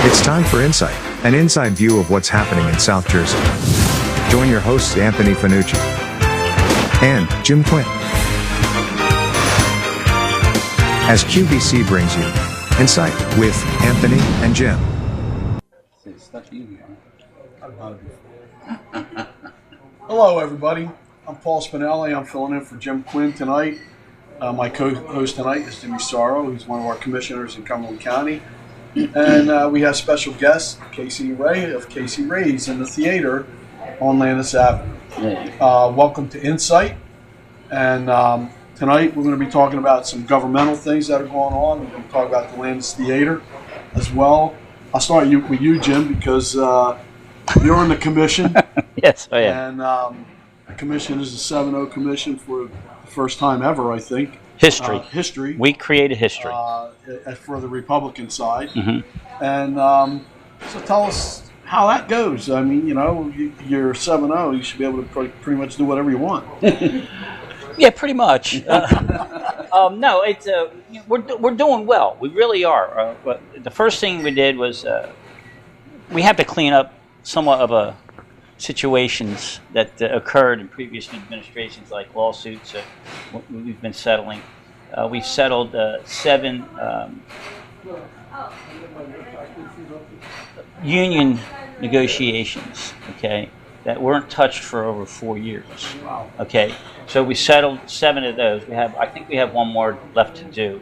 It's time for Insight, an inside view of what's happening in South Jersey. Join your hosts Anthony Fanucci and Jim Quinn as QVC brings you Insight with Anthony and Jim. Hello everybody, I'm Paul Spinelli. I'm filling in for Jim Quinn tonight. My co-host tonight is Jimmy Sauro. He's one of our commissioners in Cumberland County. And we have special guest, Casey Ray of Casey Ray's in the theater on Landis Avenue. Welcome to Insight. And tonight we're going to be talking about some governmental things that are going on. We're going to talk about the Landis Theater as well. I'll start with you, Jim, because you're in the commission. Yes, I am. And the commission is a 7-0 commission for the first time ever, I think. History. We created history. For the Republican side. Mm-hmm. And so tell us how that goes. I mean, you know, you're 7-0. You should be able to pretty much do whatever you want. Yeah, pretty much. No, it's we're doing well. We really are. But the first thing we did was we have to clean up somewhat of situations that occurred in previous administrations, like lawsuits we've been settling. We've settled 7 union negotiations, okay, that weren't touched for over 4 years. Wow. Okay, so we settled 7 of those. I think we have 1 more left to do,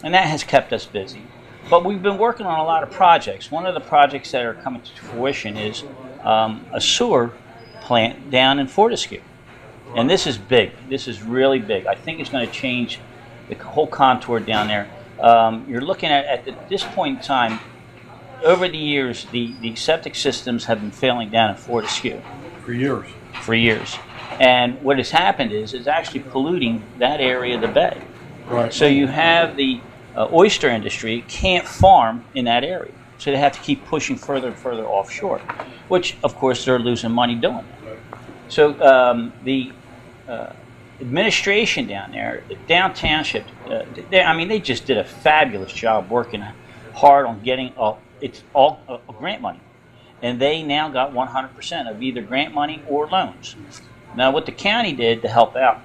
and that has kept us busy. But we've been working on a lot of projects. One of the projects that are coming to fruition is a sewer plant down in Fortescue. And this is big. This is really big. I think it's going to change the whole contour down there. You're looking at this point in time, over the years, the septic systems have been failing down in Fortescue. For years. And what has happened is it's actually polluting that area of the bay. Right. So you have the oyster industry can't farm in that area. So they have to keep pushing further and further offshore, which, of course, they're losing money doing that. So the administration down there, the down township, they just did a fabulous job working hard on getting it's all grant money. And they now got 100% of either grant money or loans. Now, what the county did to help out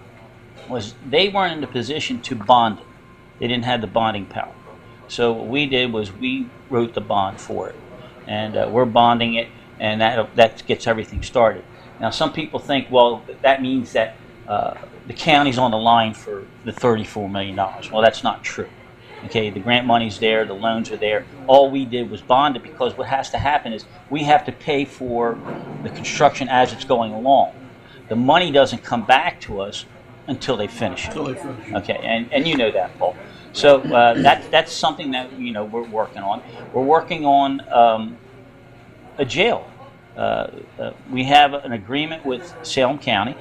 was they weren't in the position to bond it. They didn't have the bonding power. So what we did was we wrote the bond for it. And we're bonding it, and that gets everything started. Now, some people think, well, that means that the county's on the line for the $34 million. Well, that's not true. Okay, the grant money's there, the loans are there. All we did was bond it, because what has to happen is we have to pay for the construction as it's going along. The money doesn't come back to us until they finish it. Okay, and you know that, Paul. So that's something that we're working on. We're working on a jail. We have an agreement with Salem County,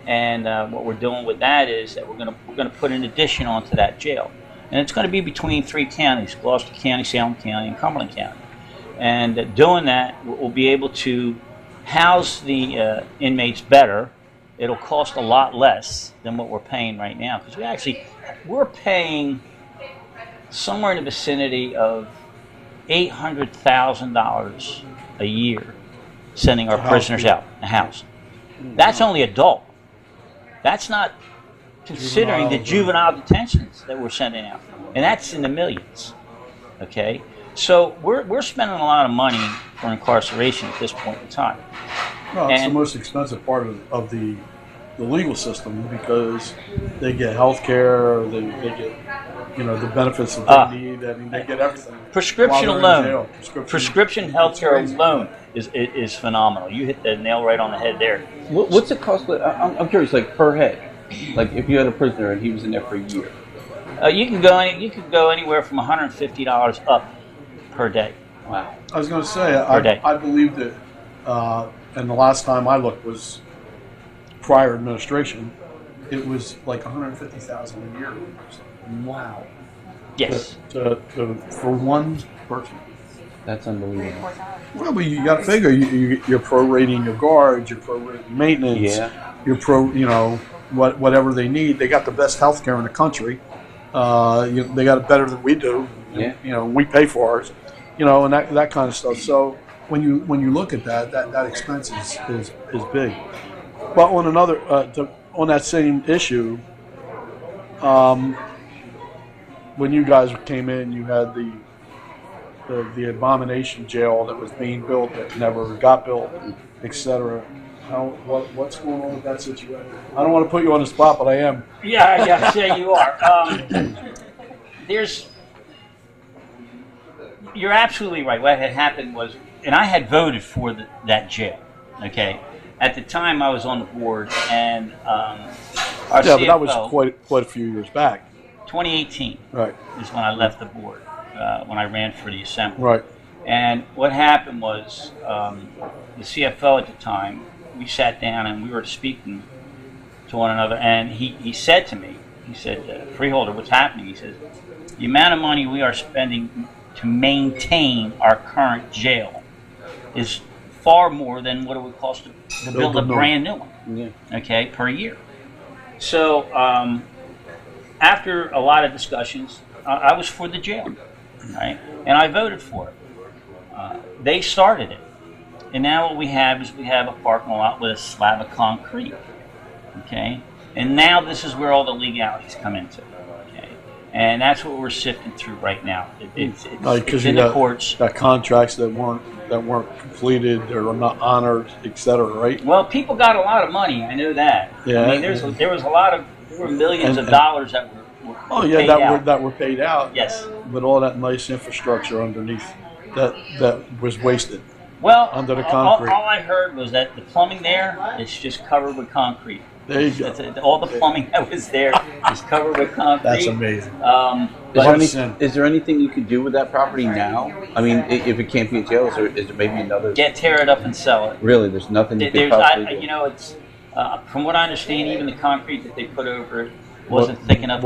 and what we're doing with that is that we're going to put an addition onto that jail, and it's going to be between 3 counties: Gloucester County, Salem County, and Cumberland County. And doing that, we'll be able to house the inmates better. It'll cost a lot less than what we're paying right now, because we're paying somewhere in the vicinity of $800,000 a year sending our prisoners out the house. That's only adult. That's not considering the juvenile detentions that we're sending out, and that's in the millions. Okay, so we're spending a lot of money for incarceration at this point in time. Well, it's the most expensive part of the legal system, because they get health care, they get the benefits that they need. I mean, they get everything. Prescription alone, prescription health care alone is phenomenal. You hit the nail right on the head there. What's it cost? I'm curious, like per head. Like if you had a prisoner and he was in there for a year. You can go anywhere from $150 up per day. Wow. I was going to say, I believe that, and the last time I looked was prior administration, it was like $150,000 a year. Wow. Yes. For one person. That's unbelievable. Well, but you got to figure you're prorating your guards, you're prorating maintenance, you're whatever they need. They got the best health care in the country. They got it better than we do. Yeah. We pay for ours. you know, and that kind of stuff. So when you look at that expense is big. But on another on that same issue, when you guys came in, you had the abomination jail that was being built that never got built, etc. What's going on with that situation? I don't want to put you on the spot, but I am. Yeah, you are. You're absolutely right. What had happened was, and I had voted for that jail. Okay, at the time I was on the board, and our CFO, but that was quite a few years back. 2018, right, is when I left the board, when I ran for the assembly. Right. And what happened was, the CFO at the time, we sat down and we were speaking to one another, and he said to me, he said, Freeholder, what's happening? He says, the amount of money we are spending to maintain our current jail is far more than what it would cost to build a brand new one, okay, per year. So after a lot of discussions, I was for the jail, right? And I voted for it. They started it. And now what we have is we have a parking lot with a slab of concrete, okay? And now this is where all the legalities come into, okay? And that's what we're sifting through right now. It's in the courts. Got contracts that weren't completed or not honored, etc. Right? Well, people got a lot of money. I know that. Yeah. I mean, there were millions of dollars that were paid out. that were paid out. Yes. But all that nice infrastructure underneath that was wasted. Well, under the concrete. All I heard was that the plumbing there is just covered with concrete. There you go. All the plumbing that was there is covered with concrete. That's amazing. Is there anything you could do with that property now? I mean, if it can't be a jail, is there maybe another? Tear it up and sell it. Really, there's nothing you could possibly do? You know, it's from what I understand, even the concrete that they put over it wasn't thick enough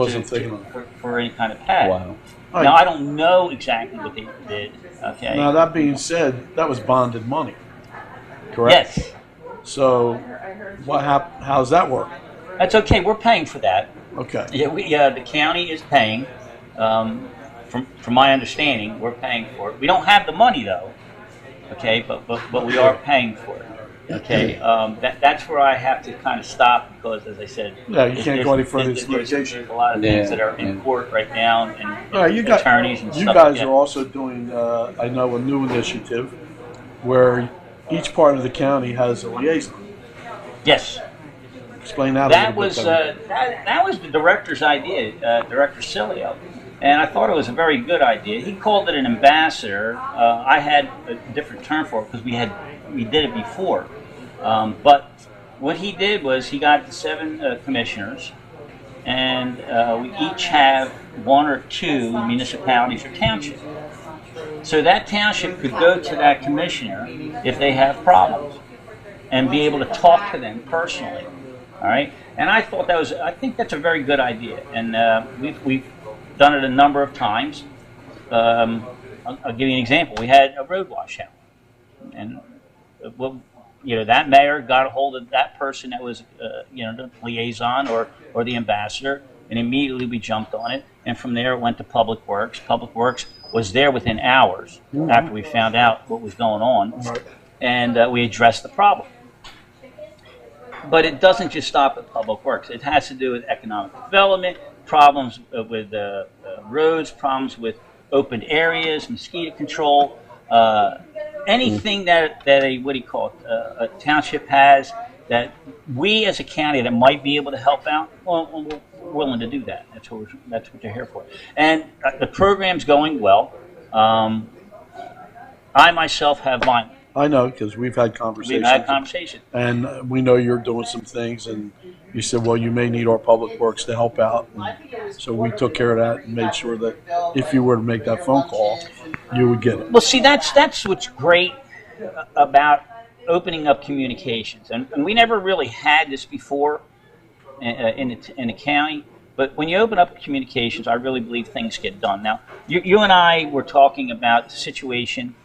for any kind of pad. Wow. Now, I don't know exactly what they did. Okay. Now, that being said, that was bonded money, correct? Yes. So, how's that work? That's okay. We're paying for that. Okay. Yeah, the county is paying. From my understanding, we're paying for it. We don't have the money though. Okay, but we are paying for it. Okay. That's where I have to kind of stop because, as I said, yeah, you can't go any further. There's a lot of things that are in court right now, and attorneys and stuff. You guys are also doing, I know, a new initiative where each part of the county has a liaison. Yes. Explain that. That was the director's idea, Director Cilio, and I thought it was a very good idea. He called it an ambassador. I had a different term for it because we did it before. But what he did was he got the 7 commissioners, and we each have 1 or 2 municipalities or townships. So that township could go to that commissioner if they have problems and be able to talk to them personally. All right, and I think that's a very good idea, and we've done it a number of times. I'll give you an example. We had a road washout, and that mayor got a hold of that person that was the liaison or the ambassador, and immediately we jumped on it, and from there it went to Public Works. Public Works was there within hours after we found out what was going on, and we addressed the problem. But it doesn't just stop at Public Works. It has to do with economic development, problems with roads, problems with open areas, mosquito control, anything that a township has that we as a county that might be able to help out. Well, we're willing to do that. That's what they're here for. And the program's going well. I myself have mine. I know because we've had conversations. And we know you're doing some things, and you said, well, you may need our Public Works to help out. And so we took care of that and made sure that if you were to make that phone call, you would get it. Well, see, that's what's great about opening up communications. And we never really had this before in the county. But when you open up communications, I really believe things get done. Now, you and I were talking about the situation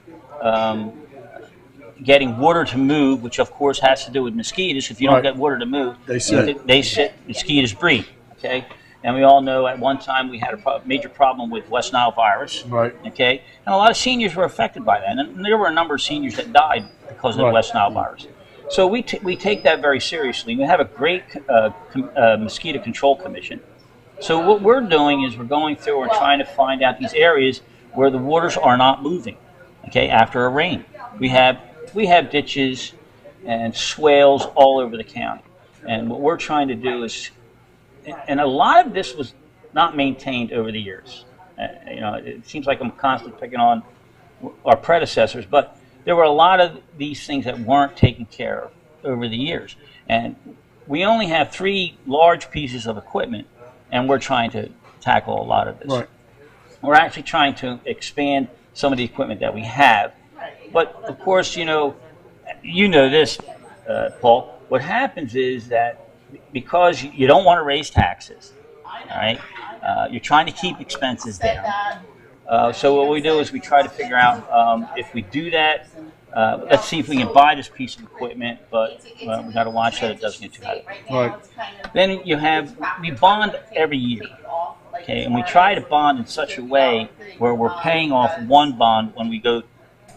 getting water to move, which of course has to do with mosquitoes. If you don't get water to move, they sit, mosquitoes breed. Okay, And we all know at one time we had a major problem with West Nile virus. Right. Okay, and a lot of seniors were affected by that, and there were a number of seniors that died because of the West Nile virus. So we take that very seriously. We have a great mosquito control commission. So what we're doing is we're going through and trying to find out these areas where the waters are not moving. Okay, after a rain, we have ditches and swales all over the county, and what we're trying to do is, and a lot of this was not maintained over the years. It seems like I'm constantly picking on our predecessors, but there were a lot of these things that weren't taken care of over the years. And we only have 3 large pieces of equipment, and we're trying to tackle a lot of this. Right. We're actually trying to expand some of the equipment that we have. But, of course, you know this, Paul. What happens is that because you don't want to raise taxes, all right, you're trying to keep expenses down. So what we do is we try to figure out if we do that, let's see if we can buy this piece of equipment, but we got to watch that it doesn't get too high. Right. Then we bond every year, okay, and we try to bond in such a way where we're paying off one bond when we go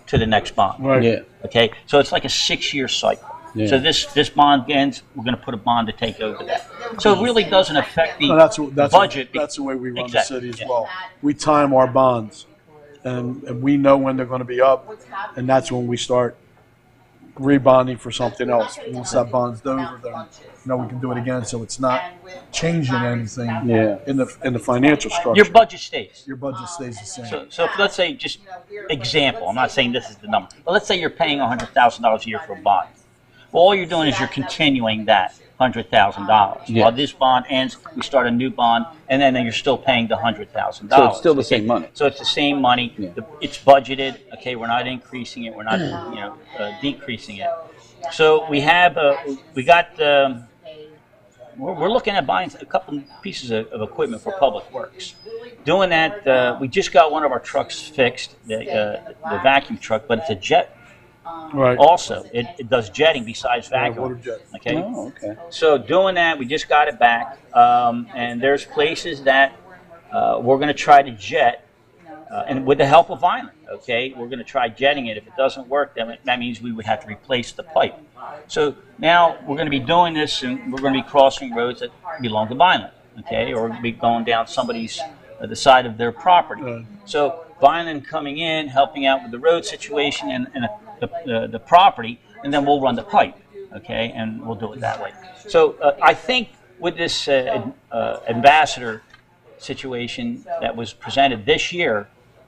to the next bond. Right. Yeah. Okay, so it's like a 6-year cycle. Yeah. So this bond ends, we're going to put a bond to take over that. So it really doesn't affect the That's budget. That's the way we run Exactly, the city as yeah. well. We time our bonds, and we know when they're going to be up, and that's when we start rebonding for something else. Once that bond's over, then we can do it again. So it's not changing anything in the financial structure. Your budget stays. Your budget stays the same. So if, let's say, just example, I'm not saying this is the number, but let's say you're paying $100,000 a year for a bond. Well, all you're doing is you're continuing that $100,000. Yeah. While this bond ends, we start a new bond, and then you're still paying the $100,000. So it's still the same money. So it's the same money. Yeah. It's budgeted. Okay, we're not increasing it. We're not decreasing it. So we have we're looking at buying a couple pieces of equipment for public works. Doing that, we just got one of our trucks fixed, the vacuum truck, but it's a jet. Right. Also, it does jetting besides vacuum. water jet. Okay. Oh, okay. So doing that, we just got it back, and there's places that we're going to try to jet, and with the help of Vineland. Okay, we're going to try jetting it. If it doesn't work, then that means we would have to replace the pipe. So now we're going to be doing this, and we're going to be crossing roads that belong to Vineland. Okay, or be going down somebody's the side of their property. So Vineland coming in, helping out with the road situation and the property, and then we'll run the pipe, okay, and we'll do it that way. So I think with this ambassador situation that was presented this year,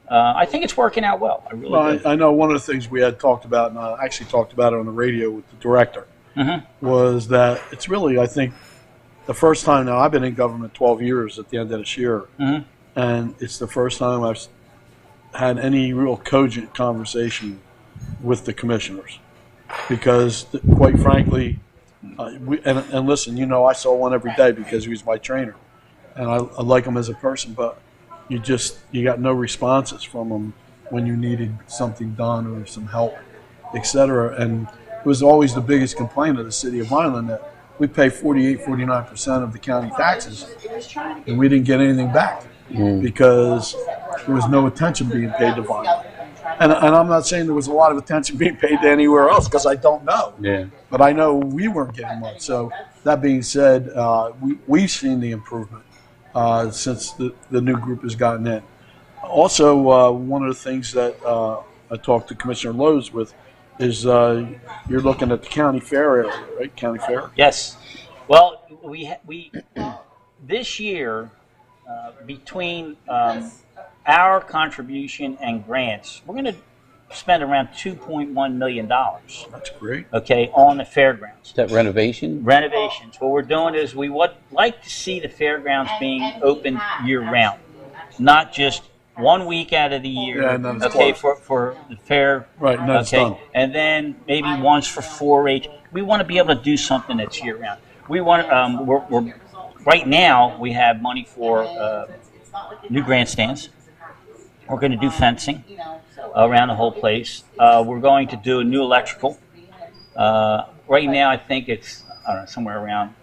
I think it's working out well. I really do. I know one of the things we had talked about, and I actually talked about it on the radio with the director, was that it's really, I think, the first time now, I've been in government 12 years at the end of this year, and it's the first time I've had any real cogent conversation with the commissioners, because quite frankly, and listen, I saw one every day because he was my trainer, and I like him as a person, but you got no responses from him when you needed something done or some help, etc. And it was always the biggest complaint of the city of Vineland that we pay 49% of the county taxes, and we didn't get anything back because there was no attention being paid to Vineland. And I'm not saying there was a lot of attention being paid to anywhere else, because I don't know. Yeah. But I know we weren't getting much. So that being said, we've seen the improvement since the new group has gotten in. Also, one of the things that I talked to Commissioner Lowe's with is you're looking at the county fair area, right? County fair? Yes. Well, we this year, between our contribution and grants, we're going to spend around $2.1 million. That's great. Okay, on the fairgrounds. Is that renovation? Renovations. What we're doing is we would like to see the fairgrounds being open year-round, not just 1 week out of the year. Yeah, and then it's okay, closed. for the fair. Right, and then it's okay, done. and then maybe once for 4-H. We want to be able to do something that's year-round. We want. We're right now we have money for new grandstands. We're going to do fencing around the whole place. We're going to do a new electrical. Right now, I think it's somewhere around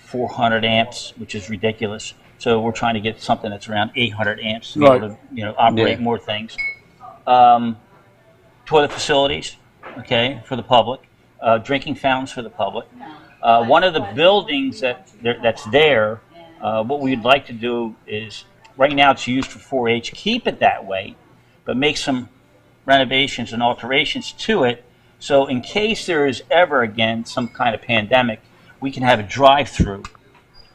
400 amps, which is ridiculous. So we're trying to get something that's around 800 amps to be able to operate more things. Toilet facilities, okay, for the public. Drinking fountains for the public. One of the buildings that's there, what we'd like to do is, right now it's used for 4-H, keep it that way, but make some renovations and alterations to it. So in case there is ever again some kind of pandemic, we can have a drive-through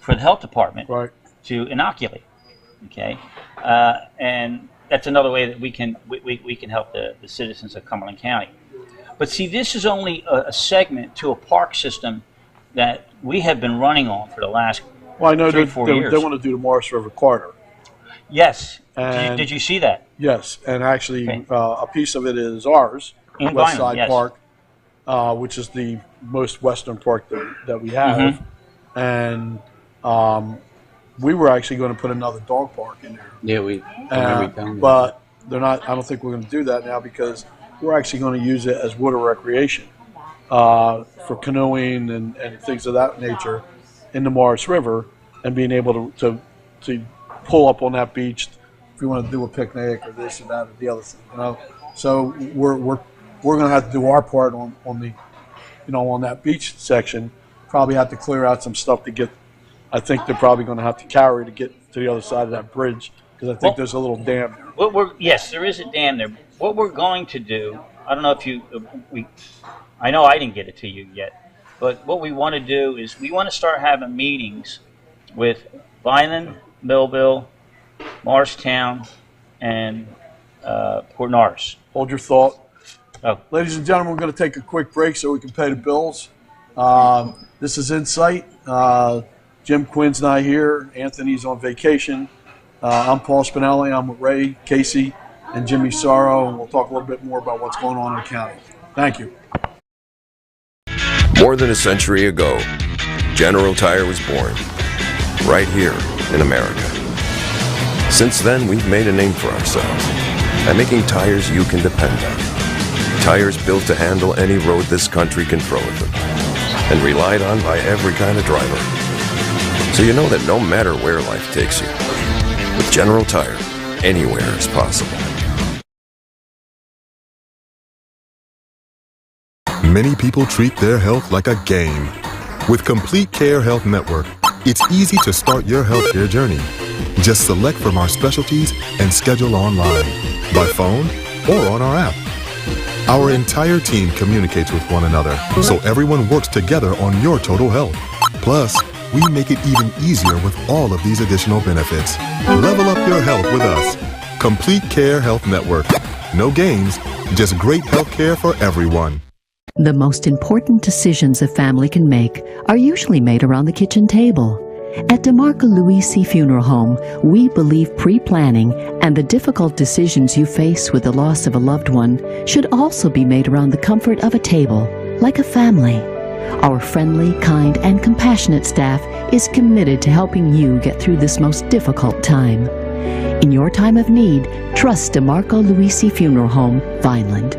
for the health department to inoculate. Okay, and that's another way that we can help the citizens of Cumberland County. But see, this is only a segment to a park system that we have been running on for the last 3-4 years. They want to do the Morris River Corridor. Yes. Did you see that? Yes, and actually a piece of it is ours, in West Vineland, Side Park, which is the most western park that we have. And we were actually going to put another dog park in there. Yeah, but they're not. I don't think we're going to do that now because we're actually going to use it as water recreation for canoeing and things of that nature in the Morris River, and being able to pull up on that beach if we want to do a picnic or this or that or the other thing. So we're going to have to do our part on the on that beach section. Probably have to clear out some stuff to get. I think they're probably going to have to carry to get to the other side of that bridge because I think there's a little dam there. Yes, there is a dam there. What we're going to do, I don't know if I know I didn't get it to you yet, but what we want to do is we want to start having meetings with Vineland, Millville, Morristown, and Port Norris. Hold your thought. Oh. Ladies and gentlemen, we're going to take a quick break so we can pay the bills. This is Insight. Jim Quinn's not here. Anthony's on vacation. I'm Paul Spinelli. I'm with Ray, Casey, and Jimmy Sauro, and we'll talk a little bit more about what's going on in the county. Thank you. More than a century ago, General Tire was born, right here in America. Since then, we've made a name for ourselves by making tires you can depend on. Tires built to handle any road this country can throw at them, and relied on by every kind of driver. So you know that no matter where life takes you, with General Tire, anywhere is possible. Many people treat their health like a game. With Complete Care Health Network, it's easy to start your healthcare journey. Just select from our specialties and schedule online, by phone, or on our app. Our entire team communicates with one another, so everyone works together on your total health. Plus, we make it even easier with all of these additional benefits. Level up your health with us. Complete Care Health Network. No games, just great health care for everyone. The most important decisions a family can make are usually made around the kitchen table. At DeMarco Luisi Funeral Home, we believe pre-planning and the difficult decisions you face with the loss of a loved one should also be made around the comfort of a table, like a family. Our friendly, kind, and compassionate staff is committed to helping you get through this most difficult time. In your time of need, trust DeMarco Luisi Funeral Home, Vineland.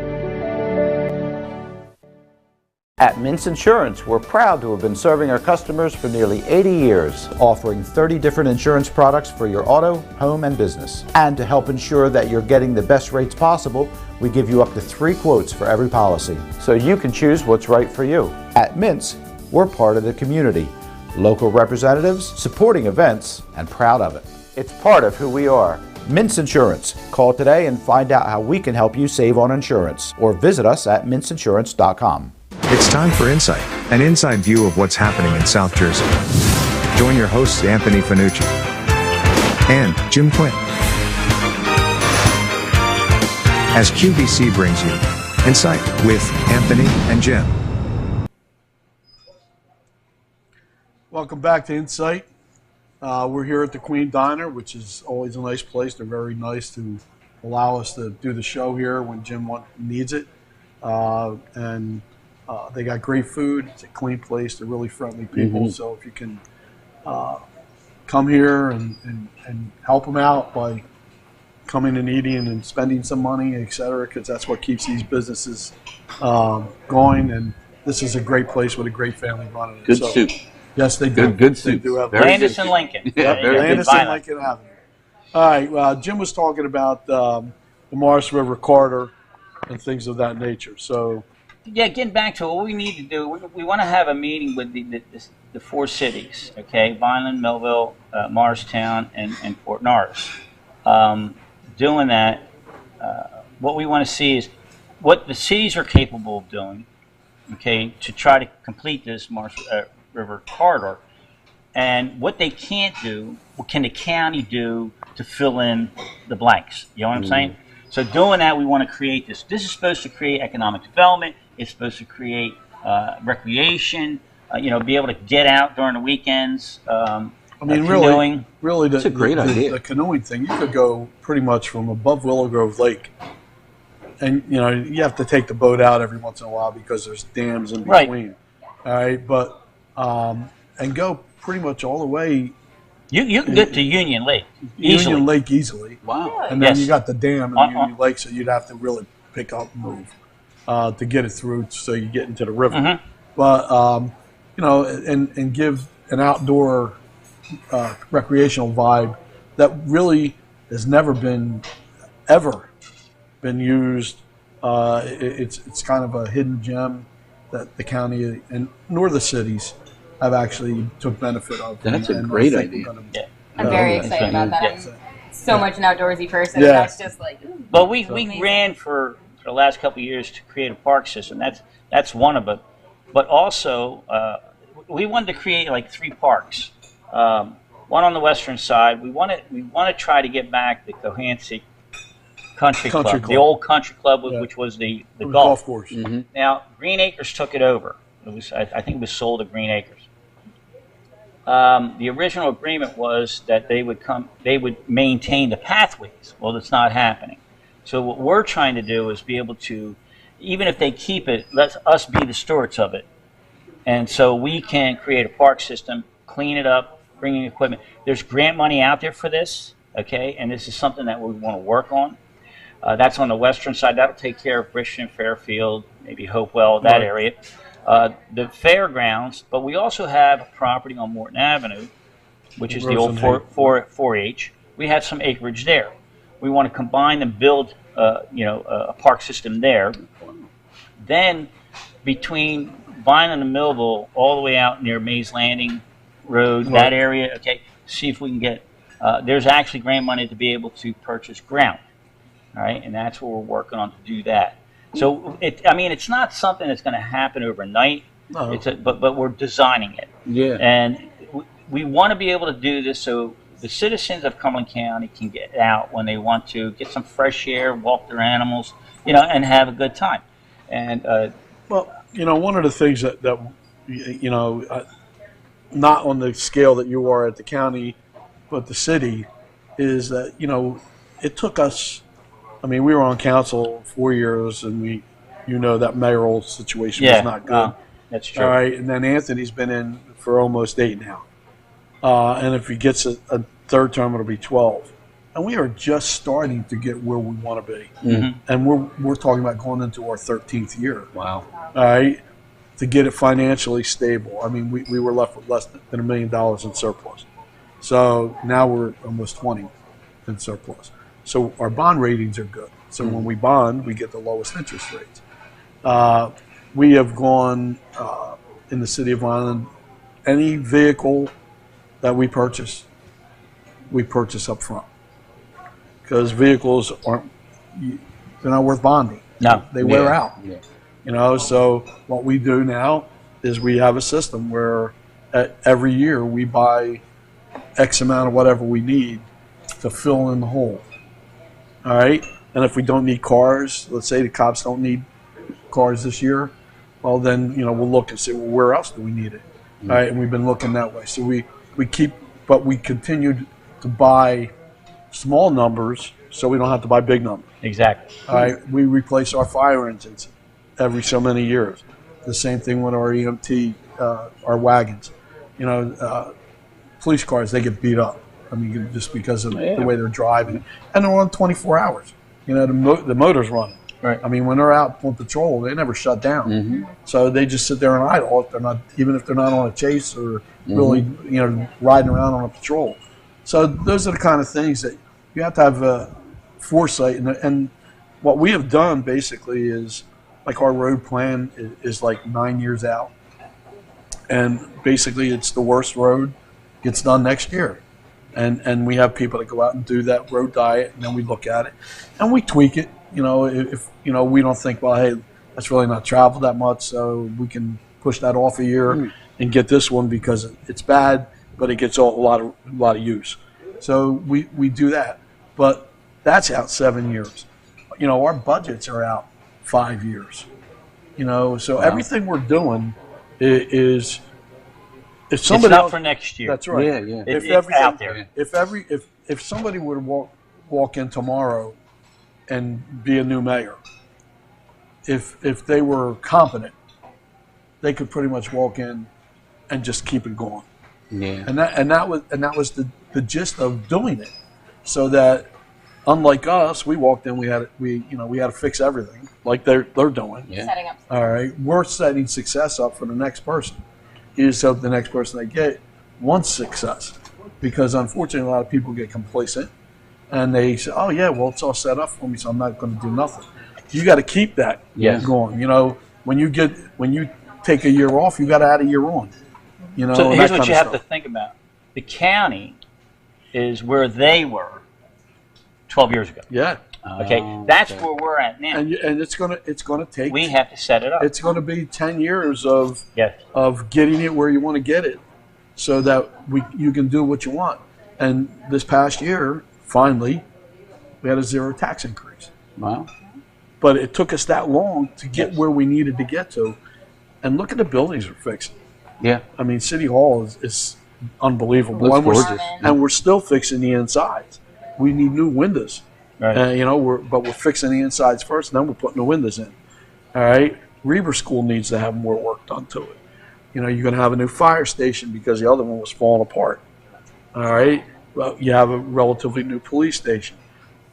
At Mintz Insurance, we're proud to have been serving our customers for nearly 80 years, offering 30 different insurance products for your auto, home, and business. And to help ensure that you're getting the best rates possible, we give you up to 3 quotes for every policy, so you can choose what's right for you. At Mintz, we're part of the community, local representatives, supporting events, and proud of it. It's part of who we are. Mintz Insurance. Call today and find out how we can help you save on insurance, or visit us at mintzinsurance.com. It's time for Insight, an inside view of what's happening in South Jersey. Join your hosts Anthony Fanucci and Jim Quinn as QVC brings you Insight with Anthony and Jim. Welcome back to Insight. We're here at the Queen Diner, which is always a nice place. They're very nice to allow us to do the show here when Jim needs it. They got great food. It's a clean place. They're really friendly people. So if you can come here and help them out by coming and eating and spending some money, et cetera, because that's what keeps these businesses going. And this is a great place with a great family running it. Good soup. Yes, they do. Good They suits. do have Very Landis good and suits. Lincoln. Yeah, very good. Landis and Lincoln Avenue. All right. Well, Jim was talking about the Morris River corridor and things of that nature. So, Yeah, getting back to what we need to do, we want to have a meeting with the four cities, okay? Vineland, Millville, Morristown, and Fort Norris. Doing that, what we want to see is what the cities are capable of doing, okay, to try to complete this Morris River corridor, and what they can't do, what can the county do to fill in the blanks? You know what I'm saying? So doing that, we want to create this. This is supposed to create economic development. It's supposed to create recreation. Be able to get out during the weekends. I mean, canoeing. really, That's a great idea. The canoeing thing, you could go pretty much from above Willow Grove Lake, and you have to take the boat out every once in a while because there's dams in between. All right, but and go pretty much all the way. You can get to Union Lake easily. Union Lake easily. Wow. And then Yes. you got the dam in Union Lake, so you'd have to really pick up and move to get it through, so you get into the river. Mm-hmm. But and give an outdoor recreational vibe that really has never been used. It's kind of a hidden gem that the county and nor the cities have actually took benefit of. That's a great idea. I'm very excited about that. Yeah. I'm so much an outdoorsy person. Yeah. That's just like, ooh. Well, we Amazing. ran for the last couple of years to create a park system. That's one of it. But also, we wanted to create like 3 parks. One on the western side. We want to try to get back the Cohansey Country Club, the old country club, which was the golf course. Mm-hmm. Now, Green Acres took it over. It was, I think it was sold to Green Acres. The original agreement was that they would maintain the pathways. Well, that's not happening. So what we're trying to do is be able to, even if they keep it, let us be the stewards of it. And so we can create a park system, clean it up, bring in equipment. There's grant money out there for this, okay? And this is something that we want to work on. That's on the western side. That'll take care of Bridgeton, Fairfield, maybe Hopewell, that area. The fairgrounds, but we also have a property on Morton Avenue, which is the old 4-H. We have some acreage there. We want to combine and build, a park system there. Then between Vineland and Millville, all the way out near Mays Landing Road, that area, okay, see if we can get, there's actually grant money to be able to purchase ground, all right, and that's what we're working on to do that. So, it's not something that's going to happen overnight, No. but we're designing it. Yeah. And we want to be able to do this so the citizens of Cumberland County can get out when they want to, get some fresh air, walk their animals, and have a good time. And one of the things that not on the scale that you are at the county, but the city, is that it took us. I mean, we were on council 4 years, and that mayoral situation was not good. That's true. All right, and then Anthony's been in for almost 8 now, and if he gets a third term, it'll be 12. And we are just starting to get where we want to be, and we're talking about going into our 13th year. Wow. All right, to get it financially stable. I mean, we were left with less than $1 million in surplus, so now we're almost 20 in surplus. So our bond ratings are good. So when we bond, we get the lowest interest rates. We have gone in the city of Vineland, any vehicle that we purchase up front. Because vehicles they're not worth bonding. No. They wear out. Yeah. So what we do now is we have a system where every year we buy X amount of whatever we need to fill in the hole. All right, and if we don't need cars, let's say the cops don't need cars this year, well then we'll look and say, well, where else do we need it? All right, and we've been looking that way. So we continued to buy small numbers so we don't have to buy big numbers. Exactly. All right, we replace our fire engines every so many years. The same thing with our EMT, our wagons. Police cars, they get beat up. I mean, just because of the way they're driving, and they're on 24 hours. The motor's running. Right. I mean, when they're out on patrol, they never shut down. Mm-hmm. So they just sit there and idle if they're not, even if they're not on a chase or really, riding around on a patrol. So those are the kind of things that you have to have foresight. And what we have done basically is, like, our road plan is like 9 years out. And basically it's the worst road gets done next year. And we have people that go out and do that road diet, and then we look at it and we tweak it. If we don't think, well, hey, that's really not traveled that much, so we can push that off a year and get this one because it's bad, but it gets a lot of use. So we do that, but that's out 7 years. Our budgets are out 5 years. So everything we're doing is. If somebody it's not else, for next year. That's right. Yeah. It's out there. If somebody were to walk in tomorrow and be a new mayor, if they were competent, they could pretty much walk in and just keep it going. Yeah. And that was the gist of doing it, so that unlike us, we walked in, we had to fix everything like they're doing. Yeah. Setting up. All right, we're setting success up for the next person. You just hope the next person they get wants success, because unfortunately a lot of people get complacent and they say, oh yeah, well, it's all set up for me, so I'm not going to do nothing. You got to keep that going. When you take a year off, you got to add a year on. So here's what you have to think about. The county is where they were 12 years ago. Yeah. Okay, that's where we're at now. And it's gonna take. We have to set it up. It's going to be 10 years of Yes. of getting it where you want to get it, so that you can do what you want. And this past year, finally, we had a zero tax increase. Wow. But it took us that long to get where we needed to get to. And look at the buildings we're fixing. Yeah. I mean, City Hall is unbelievable. Looks And gorgeous. we're still fixing the insides. We need new windows. Right. We're fixing the insides first, and then we're putting the windows in. All right. Reber School needs to have more work done to it. You're going to have a new fire station because the other one was falling apart. All right. Well, you have a relatively new police station.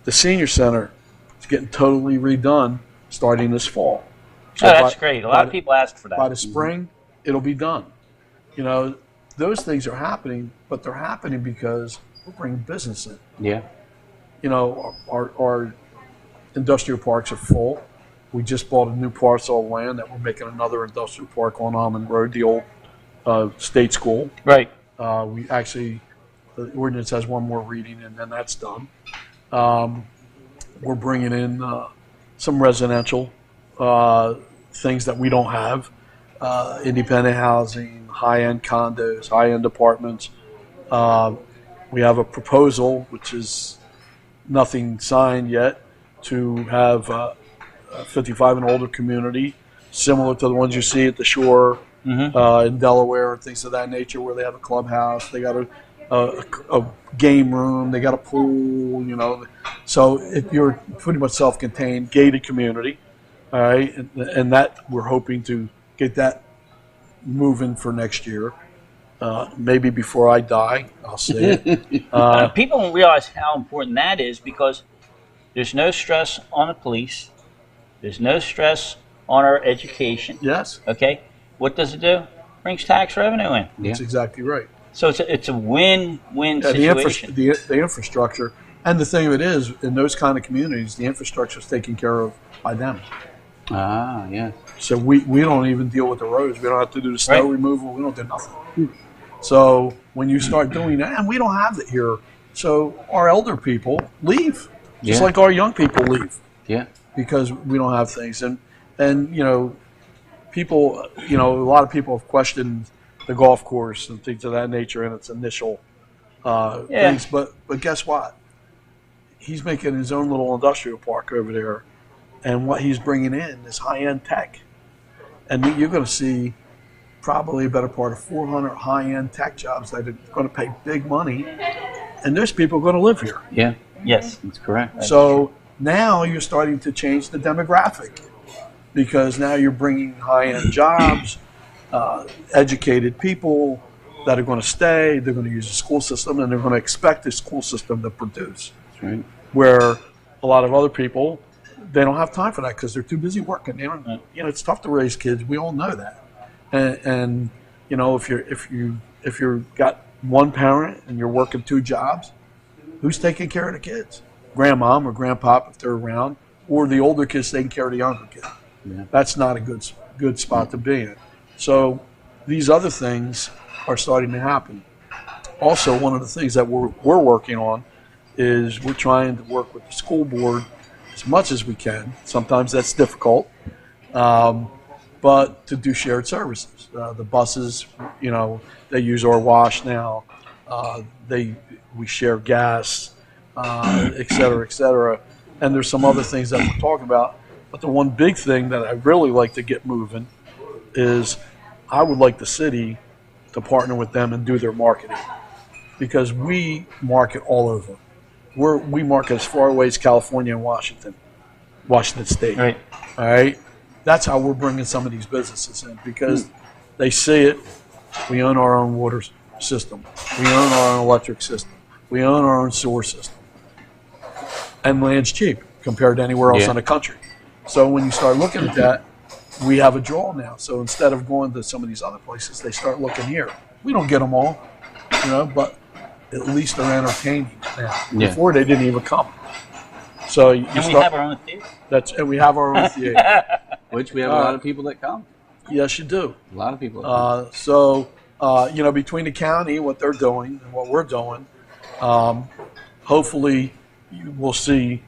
The senior center is getting totally redone starting this fall. So that's great. A lot of people asked for that. By the spring, it'll be done. Those things are happening, but they're happening because we're bringing business in. Yeah. Our industrial parks are full. We just bought a new parcel of land that we're making another industrial park on Almond Road, the old state school. Right. The ordinance has one more reading, and then that's done. We're bringing in some residential things that we don't have, independent housing, high-end condos, high-end apartments. We have a proposal, which is nothing signed yet, to have a 55 and older community, similar to the ones you see at the shore in Delaware and things of that nature, where they have a clubhouse, they got a game room, they got a pool, So if you're pretty much self-contained, gated community, all right, and that we're hoping to get that moving for next year. Maybe before I die, I'll say it. People don't realize how important that is, because there's no stress on the police. There's no stress on our education. Yes. Okay. What does it do? Brings tax revenue in. That's exactly right. So it's a win-win situation. The infrastructure, and the thing of it is, in those kind of communities, the infrastructure is taken care of by them. Ah, yeah. So we don't even deal with the roads. We don't have to do the snow removal. We don't do nothing. So when you start doing that, and we don't have it here, so our elder people leave, just like our young people leave. Yeah. Because we don't have things, and people, a lot of people have questioned the golf course and things of that nature in its initial things, but guess what? He's making his own little industrial park over there, and what he's bringing in is high-end tech, and you're going to see probably a better part of 400 high-end tech jobs that are going to pay big money, and those people are going to live here. Yeah. Yes. That's correct. So now you're starting to change the demographic, because now you're bringing high-end jobs, educated people that are going to stay, they're going to use the school system, and they're going to expect the school system to produce. That's right. Where a lot of other people they don't have time for that because they're too busy working. They don't, it's tough to raise kids. We all know that. And if you're got one parent and you're working 2 jobs, who's taking care of the kids? Grandmom or grandpop if they're around, or the older kids taking care of the younger kid. Yeah. That's not a good spot to be in. So these other things are starting to happen. Also, one of the things that we're working on is we're trying to work with the school board as much as we can. Sometimes that's difficult, but to do shared services. The buses, they use our wash now. We share gas, et cetera, et cetera. And there's some other things that we're talking about. But the one big thing that I really like to get moving is I would like the city to partner with them and do their marketing, because we market all over. We market as far away as California and Washington State. Right. All right. That's how we're bringing some of these businesses in, because they see it. We own our own water system. We own our own electric system. We own our own sewer system. And land's cheap compared to anywhere else in the country. So when you start looking at that, we have a draw now. So instead of going to some of these other places, they start looking here. We don't get them all, but at least they're entertaining now. Yeah. Before they didn't even come. So we have our own theater. And we have our own theater. Which we have a lot of people that come. Yes, you do. A lot of people. Between the county, what they're doing and what we're doing, hopefully you will see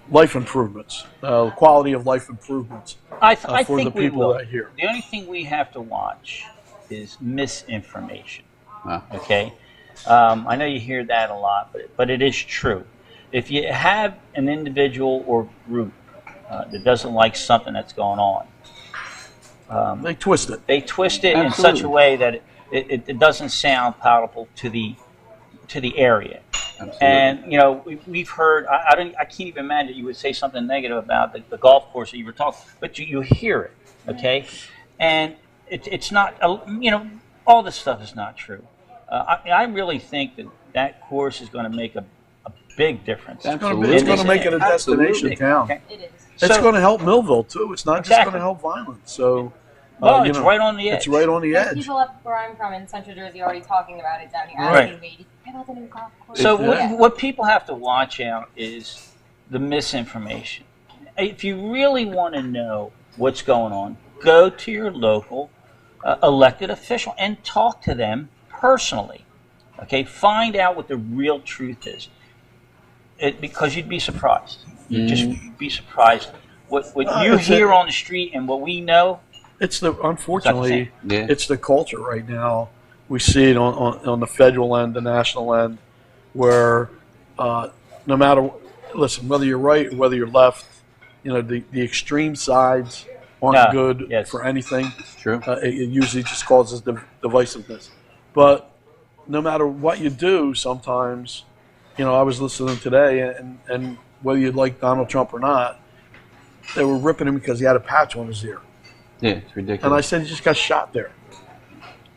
life improvements, quality of life improvements I for think the people we will. that hear. The only thing we have to watch is misinformation. Wow. Okay? I know you hear that a lot, but it is true. If you have an individual or group that doesn't like something that's going on, they twist it. They twist it in such a way that it doesn't sound palatable to the area. Absolutely. And we've heard. I can't even imagine you would say something negative about the golf course that you were talking, but you hear it, okay? And it's not. All this stuff is not true. I really think that course is going to make a big difference. It's going to make it a destination town. Okay. It is. It's going to help Millville too. It's not just going to help Vineland. So. It's right on the edge. It's right on the edge. People up where I'm from in Central Jersey already talking about it down here. Right. Asking me, about the new golf course. So what people have to watch out is the misinformation. If you really want to know what's going on, go to your local elected official and talk to them personally. Okay, find out what the real truth is. Because you'd be surprised. You'd just be surprised. What you hear on the street and what we know. Unfortunately, it's the culture right now. We see it on the federal end, the national end, where no matter, whether you're right or whether you're left, the extreme sides aren't good for anything. It's true. It usually just causes divisiveness. But no matter what you do, sometimes, I was listening today, and whether you like Donald Trump or not, they were ripping him because he had a patch on his ear. Yeah, it's ridiculous. And I said, he just got shot there.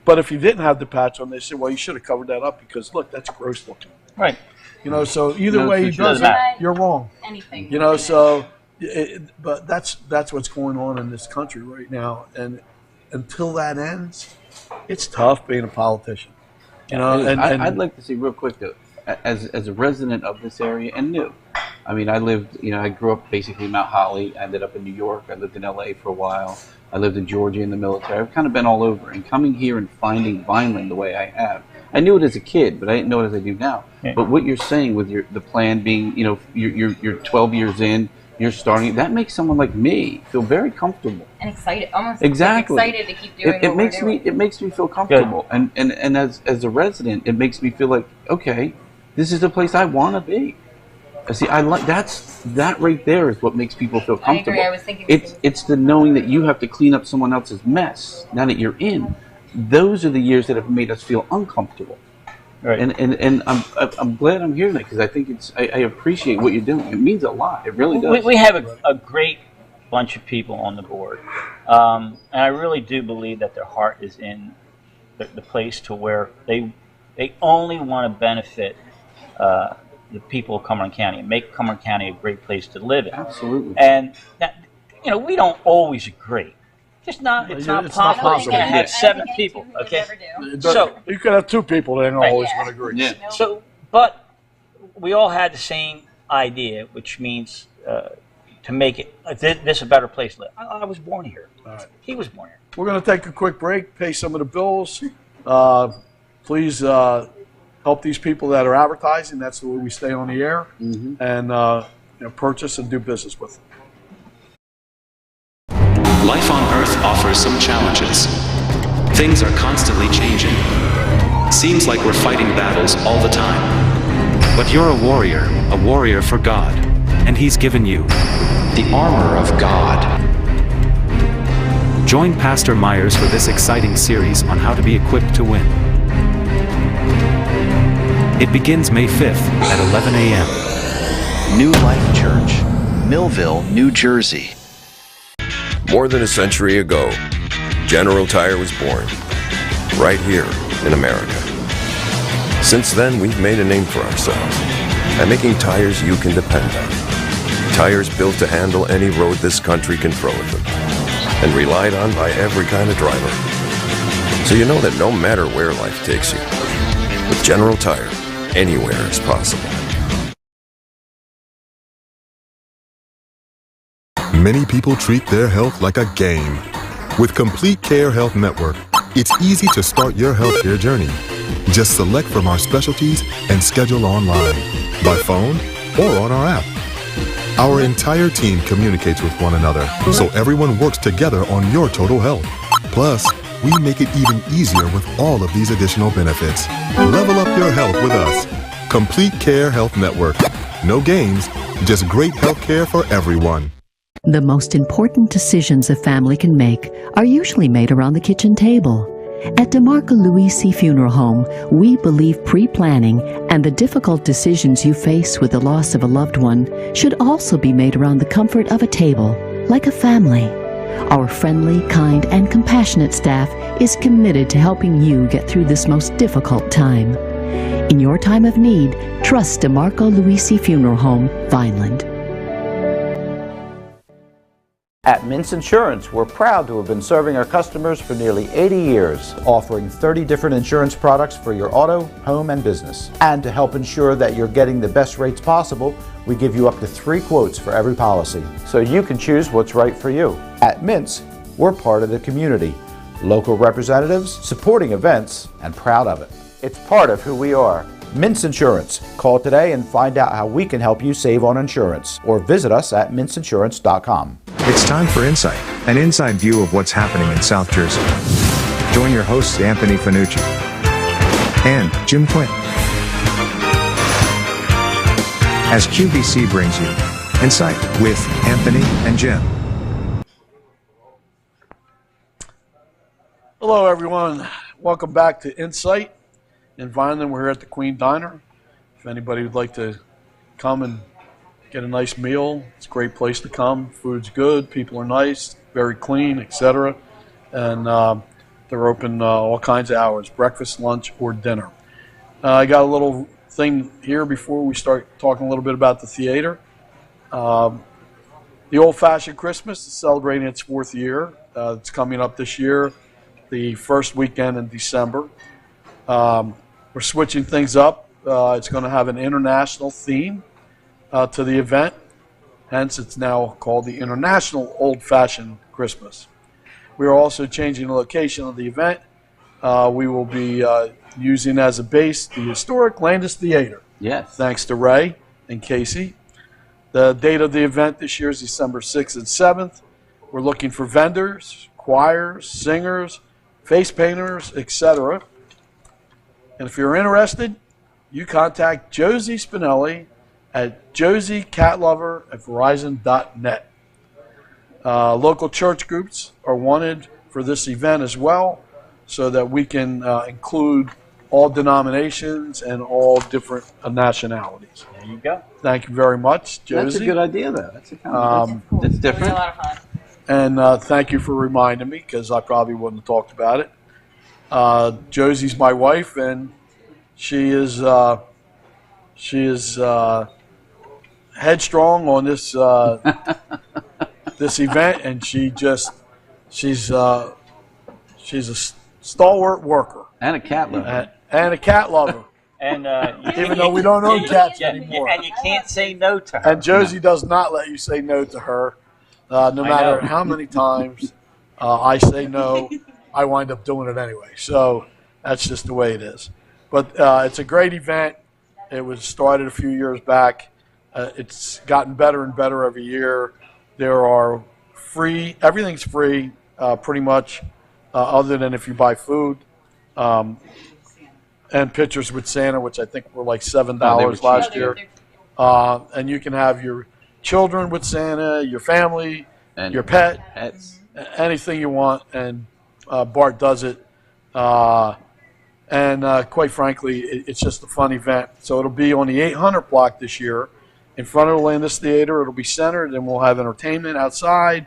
But if he didn't have the patch on, they said, well, you should have covered that up because, look, that's gross looking. Right. So either way he does it, you're wrong. Anything. But that's what's going on in this country right now. And until that ends, it's tough being a politician. I'd like to see real quick, though, as a resident of this area and new. I mean, I grew up basically in Mount Holly. I ended up in New York. I lived in LA for a while. I lived in Georgia in the military. I've kind of been all over. And coming here and finding Vineland the way I have, I knew it as a kid, but I didn't know it as I do now. Yeah. But what you're saying with the plan being, you're 12 years in, you're starting, that makes someone like me feel very comfortable and excited, almost exactly excited to keep doing it makes me. It makes me feel comfortable, and as a resident, it makes me feel like, okay, this is the place I want to be. See, I like that right there is what makes people feel comfortable. I agree. I was thinking it's the knowing that you have to clean up someone else's mess now that you're in. Those are the years that have made us feel uncomfortable. Right. And I'm glad I'm hearing that because I think I appreciate what you're doing. It means a lot. It really does. We have a great bunch of people on the board, and I really do believe that their heart is in the place to where they only want to benefit the people of Cumberland County and make Cumberland County a great place to live in. Absolutely. And that, we don't always agree. It's not possible to have 7 people. Okay. So you could have 2 people that ain't always going to agree. Yeah. So, but we all had the same idea, which means to make it this a better place to live. I was born here. Right. He was born here. We're going to take a quick break, pay some of the bills. Please help these people that are advertising. That's the way we stay on the air. Mm-hmm. And purchase and do business with them. Life on Earth offers some challenges. Things are constantly changing. Seems like we're fighting battles all the time. But you're a warrior for God, and He's given you the armor of God. Join Pastor Myers for this exciting series on how to be equipped to win. It begins May 5th at 11 a.m. New Life Church, Millville, New Jersey. More than a century ago, General Tire was born, right here in America. Since then, we've made a name for ourselves by making tires you can depend on. Tires built to handle any road this country can throw at them, and relied on by every kind of driver. So you know that no matter where life takes you, with General Tire, anywhere is possible. Many people treat their health like a game. With Complete Care Health Network, it's easy to start your healthcare journey. Just select from our specialties and schedule online, by phone, or on our app. Our entire team communicates with one another, so everyone works together on your total health. Plus, we make it even easier with all of these additional benefits. Level up your health with us. Complete Care Health Network. No games, just great health care for everyone. The most important decisions a family can make are usually made around the kitchen table. At DeMarco Luisi Funeral Home, we believe pre-planning and the difficult decisions you face with the loss of a loved one should also be made around the comfort of a table, like a family. Our friendly, kind, and compassionate staff is committed to helping you get through this most difficult time. In your time of need, trust DeMarco Luisi Funeral Home, Vineland. At Mintz Insurance, we're proud to have been serving our customers for nearly 80 years, offering 30 different insurance products for your auto, home, and business. And to help ensure that you're getting the best rates possible, we give you up to 3 quotes for every policy, so you can choose what's right for you. At Mintz, we're part of the community, local representatives, supporting events, and proud of it. It's part of who we are. Mintz Insurance. Call today and find out how we can help you save on insurance, or visit us at mintzinsurance.com. It's time for Insight, an inside view of what's happening in South Jersey. Join your hosts Anthony Fanucci and Jim Quinn as QVC brings you Insight with Anthony and Jim. Hello, everyone. Welcome back to Insight in Vineland. We're here at the Queen Diner. If anybody would like to come and get a nice meal, it's a great place to come. Food's good, people are nice, very clean, etc. And they're open all kinds of hours, breakfast, lunch, or dinner. I got a little thing here before we start talking a little bit about the theater. The Old-Fashioned Christmas is celebrating its 4th year. It's coming up this year, the first weekend in December. We're switching things up. It's going to have an international theme to the event. Hence, it's now called the International Old-Fashioned Christmas. We are also changing the location of the event. We will be using as a base the historic Landis Theater. Yes. Thanks to Ray and Casey. The date of the event this year is December 6th and 7th. We're looking for vendors, choirs, singers, face painters, etc. And if you're interested, you contact Josie Spinelli at josiecatlover@verizon.net. Local church groups are wanted for this event as well, so that we can include all denominations and all different nationalities. There you go. Thank you very much, Josie. That's a good idea, though. That's that's different. A lot of fun. And thank you for reminding me, because I probably wouldn't have talked about it. Josie's my wife, and she is She is headstrong on this this event, and she's a stalwart worker and a cat lover. And a cat lover. And even though we don't own cats anymore. And you can't say no to her. And Josie does not let you say no to her. No matter how many times I say no, I wind up doing it anyway. So that's just the way it is. But it's a great event. It was started a few years back. It's gotten better and better every year. There are everything's free pretty much, other than if you buy food. And pictures with Santa, which I think were like $7 last year. And you can have your children with Santa, your family, and your pets, anything you want. And Bart does it. And quite frankly, it's just a fun event. So it'll be on the 800 block this year in front of the Landis Theater. It'll be centered, and we'll have entertainment outside.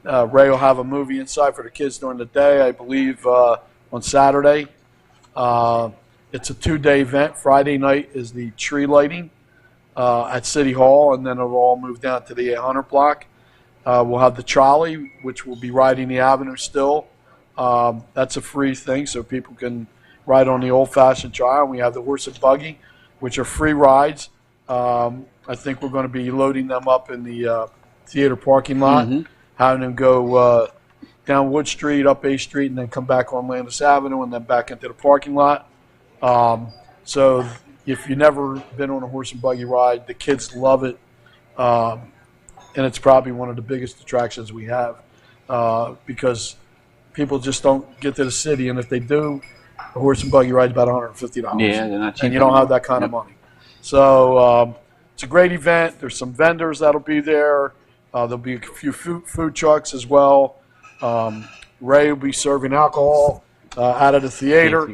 Ray will have a movie inside for the kids during the day, I believe, on Saturday. It's a 2-day event. Friday night is the tree lighting at City Hall, and then it'll all move down to the 800 block. We'll have the trolley, which will be riding the avenue still. That's a free thing, so people can ride on the old-fashioned trolley. We have the horse and buggy, which are free rides. I think we're going to be loading them up in the theater parking lot, having them go down Wood Street, up A Street, and then come back on Landis Avenue, and then back into the parking lot. So if you've never been on a horse and buggy ride, the kids love it. And it's probably one of the biggest attractions we have because people just don't get to the city. And if they do, a horse and buggy ride is about $150. Yeah, they're not cheap. And you don't have that kind of money. So it's a great event. There's some vendors that'll be there. There'll be a few food trucks as well. Ray will be serving alcohol out of the theater,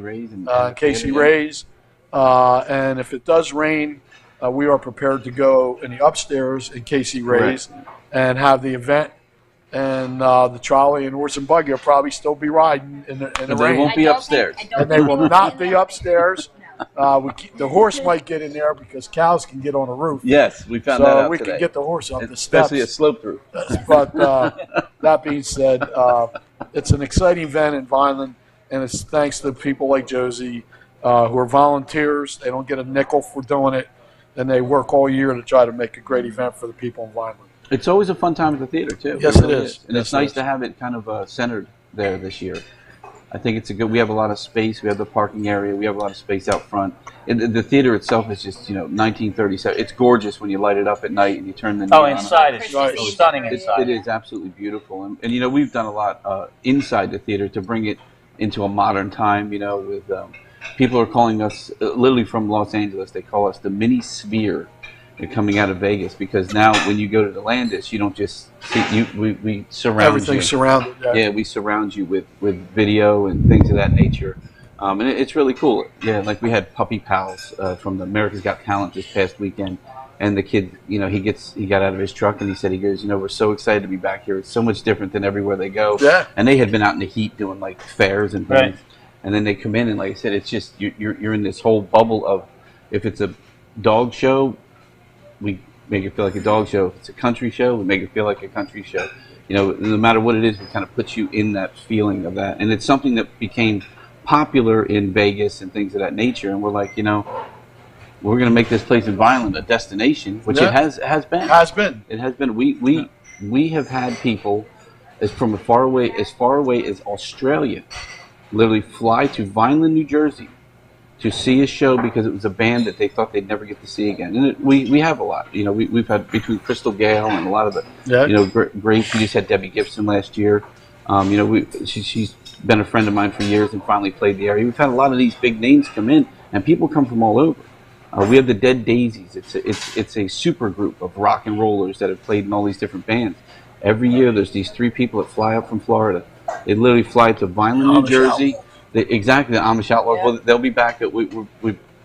Casey Ray's. And if it does rain, we are prepared to go in the upstairs in Casey Ray's and have the event. And the trolley and horse and buggy will probably still be riding in the rain. They won't be upstairs. And they will not be upstairs. The horse might get in there because cows can get on the roof. Yes, we found that out So we today. can get the horse up the steps. Especially a slope through. But that being said, it's an exciting event in Vineland, and it's thanks to people like Josie who are volunteers. They don't get a nickel for doing it, and they work all year to try to make a great event for the people in Vineland. It's always a fun time at the theater, too. Yes, it is. And it's nice to have it kind of centered there this year. I think it's we have a lot of space. We have the parking area. We have a lot of space out front. And the theater itself is just, 1937. It's gorgeous when you light it up at night and you turn the neon inside on. it's stunning inside. It is absolutely beautiful. And we've done a lot inside the theater to bring it into a modern time, with people are calling us, literally from Los Angeles, they call us the mini sphere coming out of Vegas, because now when you go to the Landis, you don't just see, we surround Everything's surrounded. Yeah, we surround you with video and things of that nature. And it's really cool. Yeah, like we had Puppy Pals from the America's Got Talent this past weekend, and the kid, he got out of his truck and he said, we're so excited to be back here. It's so much different than everywhere they go. Yeah. And they had been out in the heat doing like fairs and things. Right. And then they come in and, like I said, it's just you're in this whole bubble of, if it's a dog show, we make it feel like a dog show. If it's a country show, we make it feel like a country show. No matter what it is, we kind of put you in that feeling of that. And it's something that became popular in Vegas and things of that nature. And we're like, we're going to make this place in Vineland a destination, which it has been. It has been. We have had people from as far away as Australia literally fly to Vineland, New Jersey, to see a show because it was a band that they thought they'd never get to see again. And we have a lot. We've had between Crystal Gale and a lot of the, great. We just had Debbie Gibson last year. She's been a friend of mine for years and finally played the area. We've had a lot of these big names come in, and people come from all over. We have the Dead Daisies. It's a super group of rock and rollers that have played in all these different bands. Every year there's these 3 people that fly up from Florida. They literally fly to Vineland, New Jersey. Exactly, the Amish Outlaws. Yeah. Well, they'll be back. We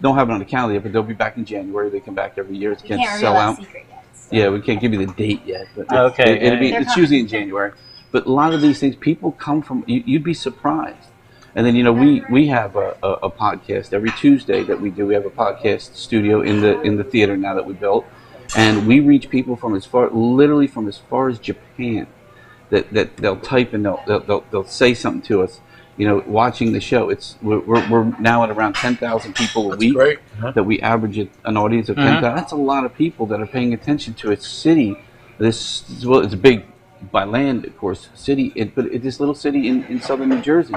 don't have it on the calendar yet, but they'll be back in January. They come back every year. It's going to sell out. Secret yet, so. Yeah, we can't give you the date yet. But okay. It's usually in January. But a lot of these things, people come from. You'd be surprised. And then, you know, we have a podcast every Tuesday that we do. We have a podcast studio in the theater now that we built, and we reach people from literally from as far as Japan, that they'll type and they'll say something to us. You know, watching the show, we're now at around 10,000 people a week. Great. That we average an audience of 10,000. That's a lot of people that are paying attention to a city. It's a big by land, of course, city, but this little city in southern New Jersey.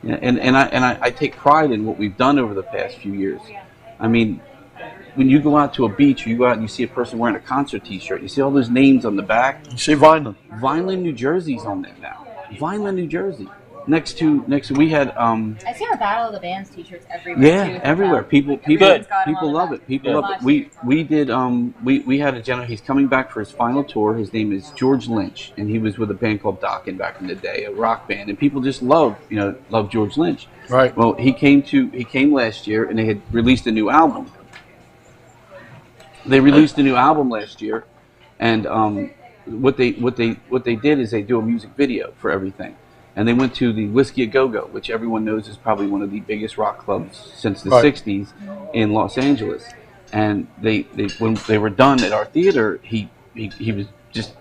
And I take pride in what we've done over the past few years. I mean, when you go out to a beach, or you go out and you see a person wearing a concert T-shirt, you see all those names on the back. You see Vineland. Vineland, New Jersey's on there now. Vineland, New Jersey. Next to we had. I see our Battle of the Bands T-shirts everywhere. Yeah, everywhere. People love it. People love it. We did. We had a gentleman. He's coming back for his final tour. His name is George Lynch, and he was with a band called Dokken back in the day, a rock band, and people just love George Lynch. Right. Well, he came last year, and they had released a new album. They released a new album last year, and what they did is they do a music video for everything. And they went to the Whiskey A Go-Go, which everyone knows is probably one of the biggest rock clubs since the 60s in Los Angeles. And when they were done at our theater, he was just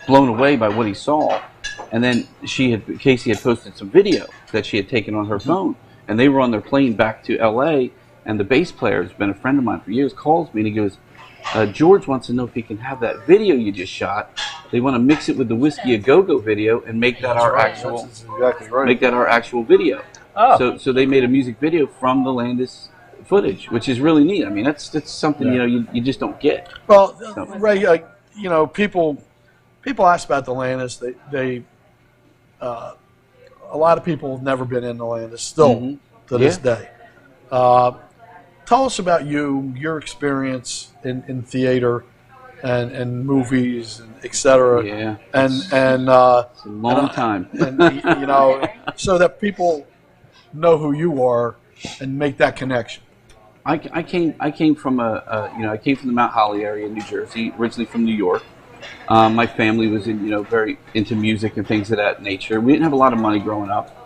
blown away by what he saw. And then Casey had posted some video that she had taken on her phone. And they were on their plane back to LA, and the bass player, who's been a friend of mine for years, calls me and he goes, George wants to know if he can have that video you just shot. They want to mix it with the Whiskey A Go-Go video and make that make that our actual video. Oh. So they made a music video from the Landis footage, which is really neat. I mean, that's something you just don't get. Well, Ray, people ask about the Landis. They a lot of people have never been in the Landis still to this day. Tell us about your experience in theater and movies, and et cetera. Yeah. It's a long time. And so that people know who you are and make that connection. I came from I came from the Mount Holly area in New Jersey, originally from New York. My family was very into music and things of that nature. We didn't have a lot of money growing up.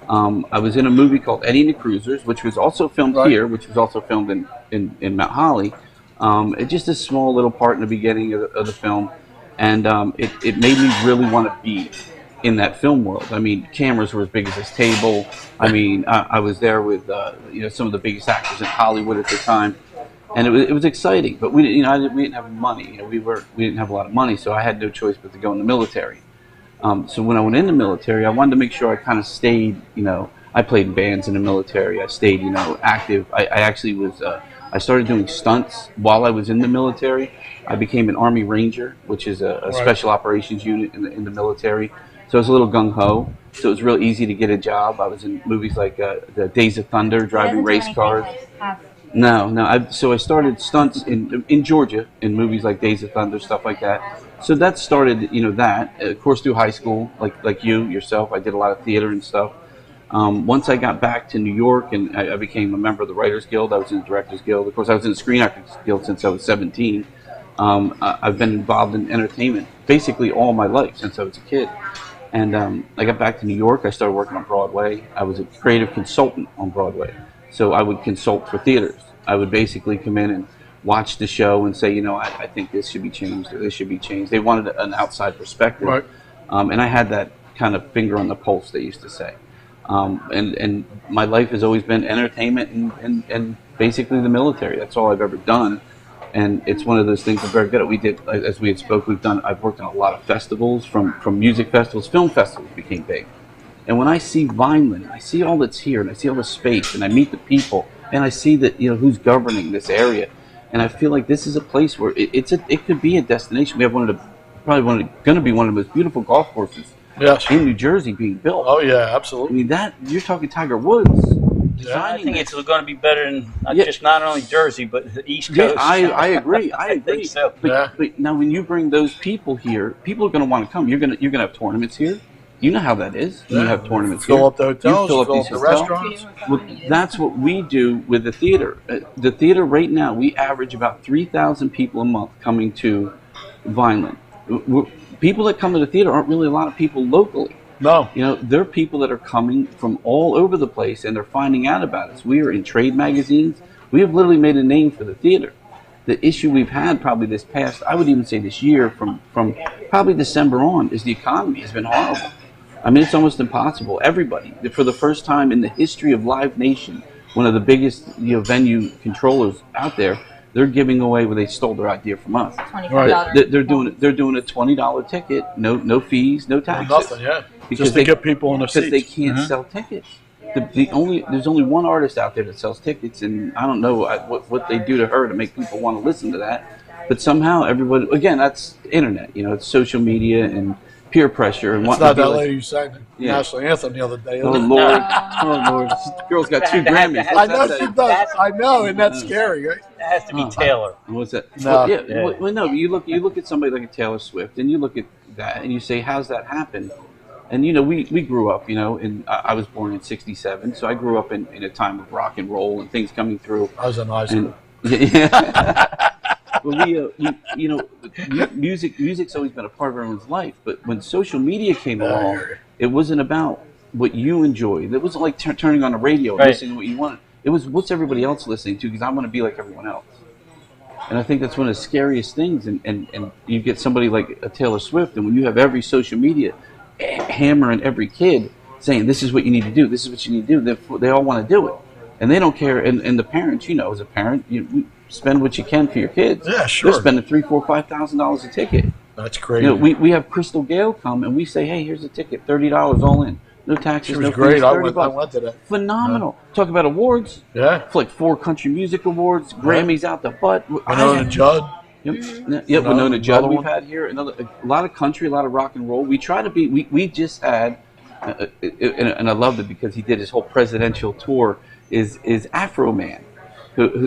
I was in a movie called Eddie and the Cruisers, which was also filmed here, which was also filmed in Mount Holly. Just a small little part in the beginning of the film, and it made me really want to be in that film world. I mean, cameras were as big as this table. I mean, I was there with some of the biggest actors in Hollywood at the time, and it was exciting. But we didn't have money. We didn't have a lot of money, so I had no choice but to go in the military. So when I went in the military, I wanted to make sure I kind of stayed, I played in bands in the military. I stayed, active. I actually was, I started doing stunts while I was in the military. I became an Army Ranger, which is a special operations unit in the military. So I was a little gung-ho. So it was real easy to get a job. I was in movies like the Days of Thunder, driving race cars. No. So I started stunts in Georgia in movies like Days of Thunder, stuff like that. So that started, that. Of course, through high school, like yourself, I did a lot of theater and stuff. Once I got back to New York and I became a member of the Writers Guild, I was in the Directors Guild. Of course, I was in the Screen Actors Guild since I was 17. I've been involved in entertainment basically all my life since I was a kid. And I got back to New York. I started working on Broadway. I was a creative consultant on Broadway. So I would consult for theaters. I would basically come in and watch the show and say, I think this should be changed or this should be changed. They wanted an outside perspective. Right. And I had that kind of finger on the pulse, they used to say. And my life has always been entertainment and basically the military. That's all I've ever done. And it's one of those things I'm very good at. We did, as we had spoke, I've worked on a lot of festivals, from music festivals. Film festivals became big. And when I see Vineland, I see all that's here, and I see all the space, and I meet the people, and I see that who's governing this area, and I feel like this is a place where it could be a destination. We have going to be one of the most beautiful golf courses in New Jersey being built. Oh yeah, absolutely. I mean you're talking Tiger Woods. I think it's going to be better than not only Jersey but the East Coast. Yeah, I agree. I think so. But now when you bring those people here, people are going to want to come. You're going to have tournaments here. You know how that is. You have tournaments fill here. Up the hotels, fill up the hotels. restaurants. Well, that's what we do with the theater. The theater right now, we average about 3,000 people a month coming to Vineland. People that come to the theater aren't really a lot of people locally. No. You know, there are people that are coming from all over the place and they're finding out about us. We are in trade magazines. We have literally made a name for the theater. The issue we've had probably this past, I would even say this year, from probably December on, is the economy has been horrible. I mean, it's almost impossible. Everybody, for the first time in the history of Live Nation, one of the biggest venue controllers out there, they're giving away, well, they stole their idea from us. $25. They're doing a $20 ticket, no fees, no taxes. Nothing, yeah. Because just to get people in the seats. Because they can't sell tickets. There's only one artist out there that sells tickets, and I don't know what they do to her to make people want to listen to that. But somehow everybody, again, that's internet. You know, it's social media and peer pressure. And it's not that lady who sang the national anthem the other day. Oh Lord, oh Lord, this girl's got 2 Grammys. I know she does. I know, and that's scary. Right? It has to be Taylor. What's that? No. Well, no. You look at somebody like a Taylor Swift, and you look at that, and you say, how's that happen? And you know, we grew up. You know, I was born in '67, so I grew up in a time of rock and roll and things coming through. I was in high school. Well, you know, music's always been a part of everyone's life. But when social media came along, it wasn't about what you enjoyed. It wasn't like turning on the radio and listening to what you wanted. It was what's everybody else listening to, because I want to be like everyone else. And I think that's one of the scariest things. And you get somebody like a Taylor Swift, and when you have every social media hammering every kid saying, this is what you need to do, this is what you need to do, they all want to do it. And they don't care. And the parents, you know, as a parent, you spend what you can for your kids. Yeah, sure. They're spending $3,000, $4,000, $5,000 a ticket. That's crazy. You know, we have Crystal Gale come and we say, hey, here's a ticket, $30 all in, no taxes, She was no great. fees, I $30. went to that. Phenomenal. Talk about awards. Yeah. It's like 4 country music awards, Grammys out the butt. Winona Judd. Yep, Winona Judd we've had here. A lot of country, a lot of rock and roll. We try to be. We just had, and I loved it because he did his whole presidential tour. Is Afro Man,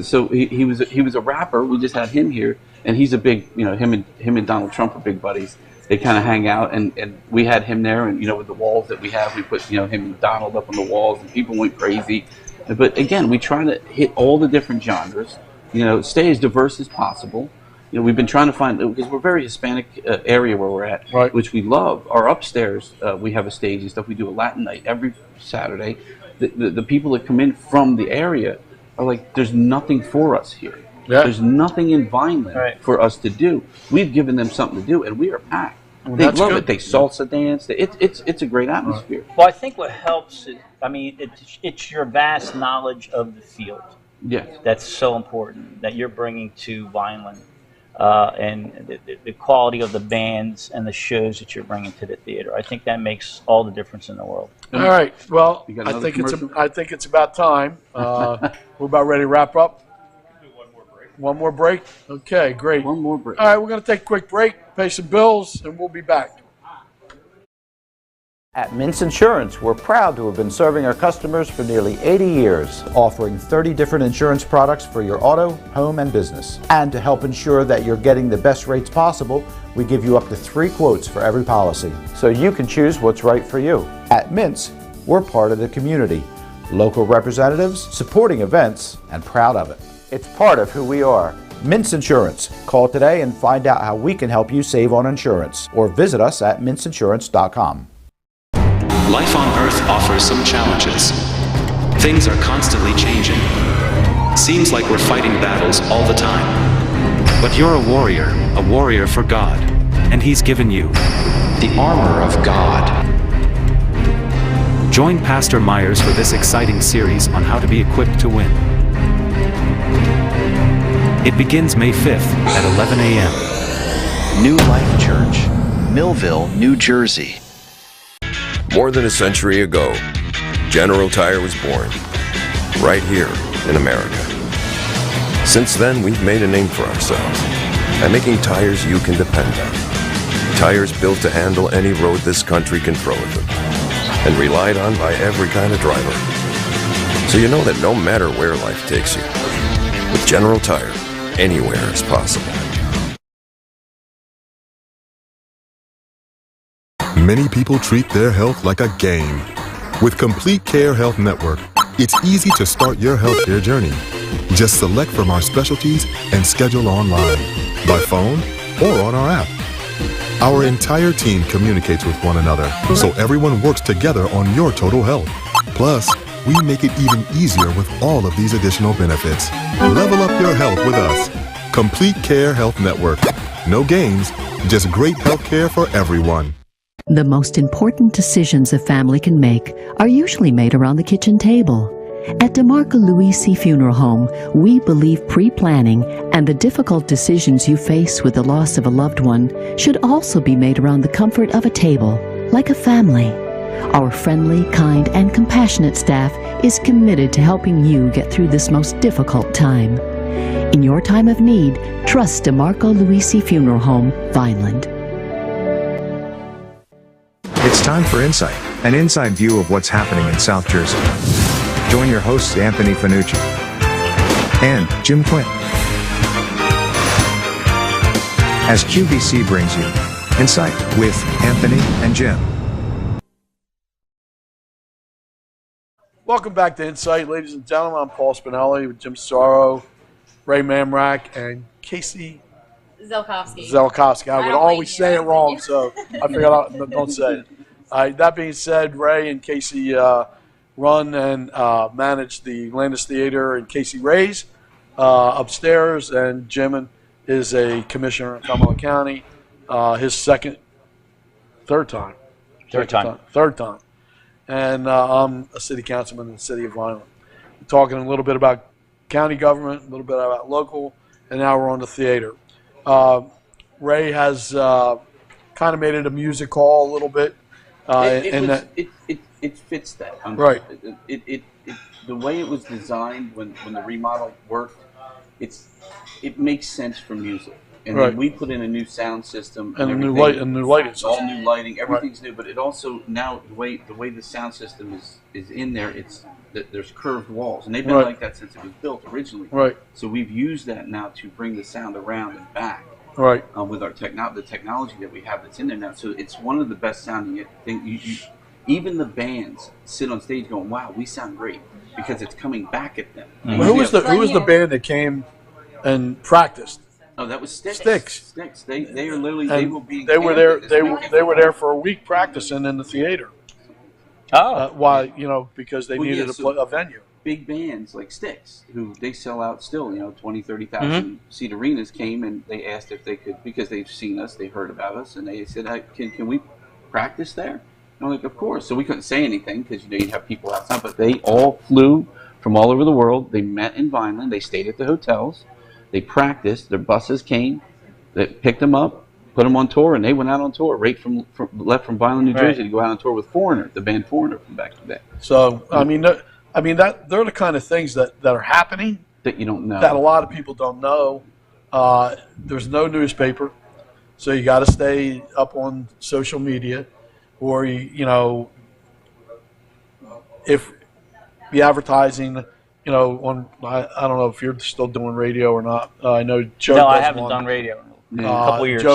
so he was a rapper. We just had him here, and he's a big, you know, him and Donald Trump are big buddies. They kind of hang out, and we had him there, and you know, with the walls that we have, we put, you know, him and Donald up on the walls, and people went crazy. But again, we try to hit all the different genres, you know, stay as diverse as possible. You know, we've been trying to find, because we're a very Hispanic area where we're at, right, which we love. Our upstairs, we have a stage and stuff. We do a Latin night every Saturday. The people that come in from the area are like, there's nothing for us here. Yeah. There's nothing in Vineland for us to do. We've given them something to do, and we are packed. Well, they love it. They salsa dance. It's a great atmosphere. Well, I think what helps is, I mean, it's your vast knowledge of the field. Yes. That's so important that you're bringing to Vineland. And the quality of the bands and the shows that you're bringing to the theater. I think that makes all the difference in the world. All right. Well, I think it's about time. We're about ready to wrap up. One more break? Okay, great. One more break. All right, we're going to take a quick break, pay some bills, and we'll be back. At Mintz Insurance, we're proud to have been serving our customers for nearly 80 years, offering 30 different insurance products for your auto, home, and business. And to help ensure that you're getting the best rates possible, we give you up to 3 quotes for every policy, so you can choose what's right for you. At Mintz, we're part of the community, local representatives, supporting events, and proud of it. It's part of who we are. Mintz Insurance. Call today and find out how we can help you save on insurance, or visit us at mintzinsurance.com. Life on Earth offers some challenges. Things are constantly changing. Seems like we're fighting battles all the time. But you're a warrior for God, and He's given you the armor of God. Join Pastor Myers for this exciting series on how to be equipped to win. It begins May 5th at 11 a.m. New Life Church, Millville, New Jersey. More than a century ago, General Tire was born, right here in America. Since then, we've made a name for ourselves by making tires you can depend on. Tires built to handle any road this country can throw at them, and relied on by every kind of driver. So you know that no matter where life takes you, with General Tire, anywhere is possible. Many people treat their health like a game. With Complete Care Health Network, it's easy to start your healthcare journey. Just select from our specialties and schedule online, by phone, or on our app. Our entire team communicates with one another, so everyone works together on your total health. Plus, we make it even easier with all of these additional benefits. Level up your health with us. Complete Care Health Network. No games, just great health care for everyone. The most important decisions a family can make are usually made around the kitchen table. At DeMarco Luisi Funeral Home, we believe pre-planning and the difficult decisions you face with the loss of a loved one should also be made around the comfort of a table, like a family. Our friendly, kind, and compassionate staff is committed to helping you get through this most difficult time. In your time of need, trust DeMarco Luisi Funeral Home, Vineland. It's time for Insight, an inside view of what's happening in South Jersey. Join your hosts Anthony Fanucci and Jim Quinn as QVC brings you Insight with Anthony and Jim. Welcome back to Insight, ladies and gentlemen. I'm Paul Spinelli with Jim Sauro, Ray Mamrak, and Casey Zelkowski. I would always say it wrong, so I figured don't say it. That being said, Ray and Casey run and manage the Landis Theater and Casey Ray's upstairs, and Jim is a commissioner in Cumberland County. His third time. And I'm a city councilman in the city of Vineland. We're talking a little bit about county government, a little bit about local, and now we're on the theater. Ray has kind of made it a music hall a little bit. It fits that. Right. The way it was designed when the remodel worked, it makes sense for music. And then we put in a new sound system and new lighting. It's all new lighting. Everything's new, but it also now the way the sound system is in there. There's curved walls, and they've been like that since it was built originally. Right. So we've used that now to bring the sound around and back. Right. With our the technology that we have that's in there now, so it's one of the best sounding things. Even the bands sit on stage going, "Wow, we sound great," because it's coming back at them. Mm-hmm. Who was the band that came and practiced? Oh, that was Sticks. Sticks. They are literally they were there. They were there for a week practicing in the theater. Oh, why? Because they needed a venue. Big bands like Styx, who they sell out still, 20, 30,000 seat arenas, came and they asked if they could, because they've seen us, they heard about us, and they said, can we practice there? And I'm like, of course. So we couldn't say anything because you'd have people outside, but they all flew from all over the world. They met in Vineland. They stayed at the hotels. They practiced. Their buses came. They picked them up, put them on tour, and they went out on tour left from Vineland, New Jersey, to go out on tour with Foreigner, the band Foreigner from back in the day. So that they're the kind of things that are happening that you don't know, that a lot of people don't know. There's no newspaper, so you got to stay up on social media, or if the advertising. On I don't know if you're still doing radio or not. I know Joe. No, I haven't done radio in a couple years.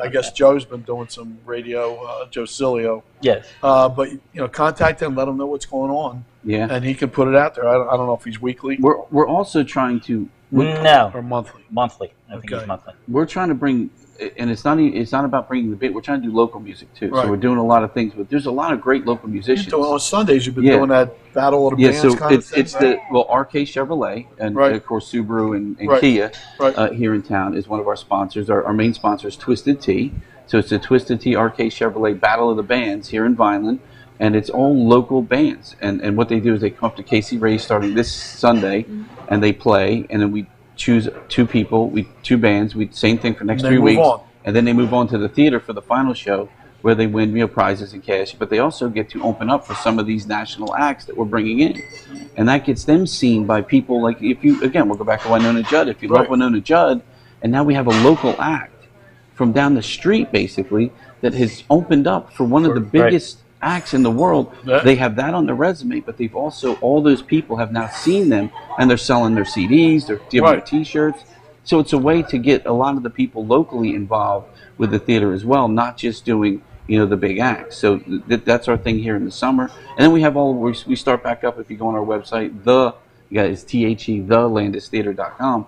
I guess Joe's been doing some radio. Joe Cilio. Yes. But contact him, let him know what's going on. Yeah. And he can put it out there. I don't know if he's weekly. We're also trying to or monthly. Monthly. I think it's monthly. We're trying to bring. And it's not about bringing the bit. We're trying to do local music too. Right. So we're doing a lot of things. But there's a lot of great local musicians. On Sundays, you've been doing that Battle of the Bands. So kind of thing, it's the RK Chevrolet and of course Subaru and Kia here in town is one of our sponsors. Our main sponsor is Twisted Tea. So it's the Twisted Tea RK Chevrolet Battle of the Bands here in Vineland, and it's all local bands. And what they do is they come up to Casey Ray's starting this Sunday, and they play, and then we choose two bands. Same thing for next 3 weeks, and then they move on to the theater for the final show, where they win prizes and cash. But they also get to open up for some of these national acts that we're bringing in, and that gets them seen by people like we'll go back to Winona Judd. If you love Winona Judd, and now we have a local act from down the street basically that has opened up for one of the biggest acts in the world. They have that on their resume, but they've also, all those people have now seen them, and they're selling their CDs, they're giving their T-shirts. So it's a way to get a lot of the people locally involved with the theater as well, not just doing the big acts. So that's our thing here in the summer, and then we have we start back up. If you go on our website, it's thelandistheater.com.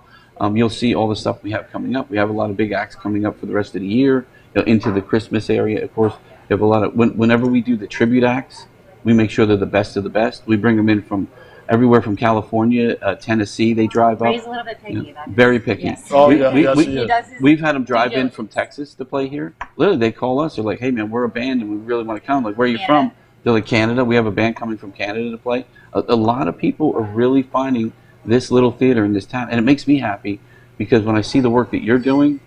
You'll see all the stuff we have coming up. We have a lot of big acts coming up for the rest of the year. into the Christmas area. Of course, we have a lot of whenever we do the tribute acts, we make sure they're the best of the best. We bring them in from everywhere from California, Tennessee. They drive up. Ray's a little bit picky. Very picky. Yes. Oh, yes, we've had them drive in from Texas to play here. Literally, they call us. They're like, "Hey, man, we're a band and we really want to come." Like, where are you from? They're like, Canada. We have a band coming from Canada to play. A lot of people are really finding this little theater in this town, and it makes me happy because when I see the work that you're doing,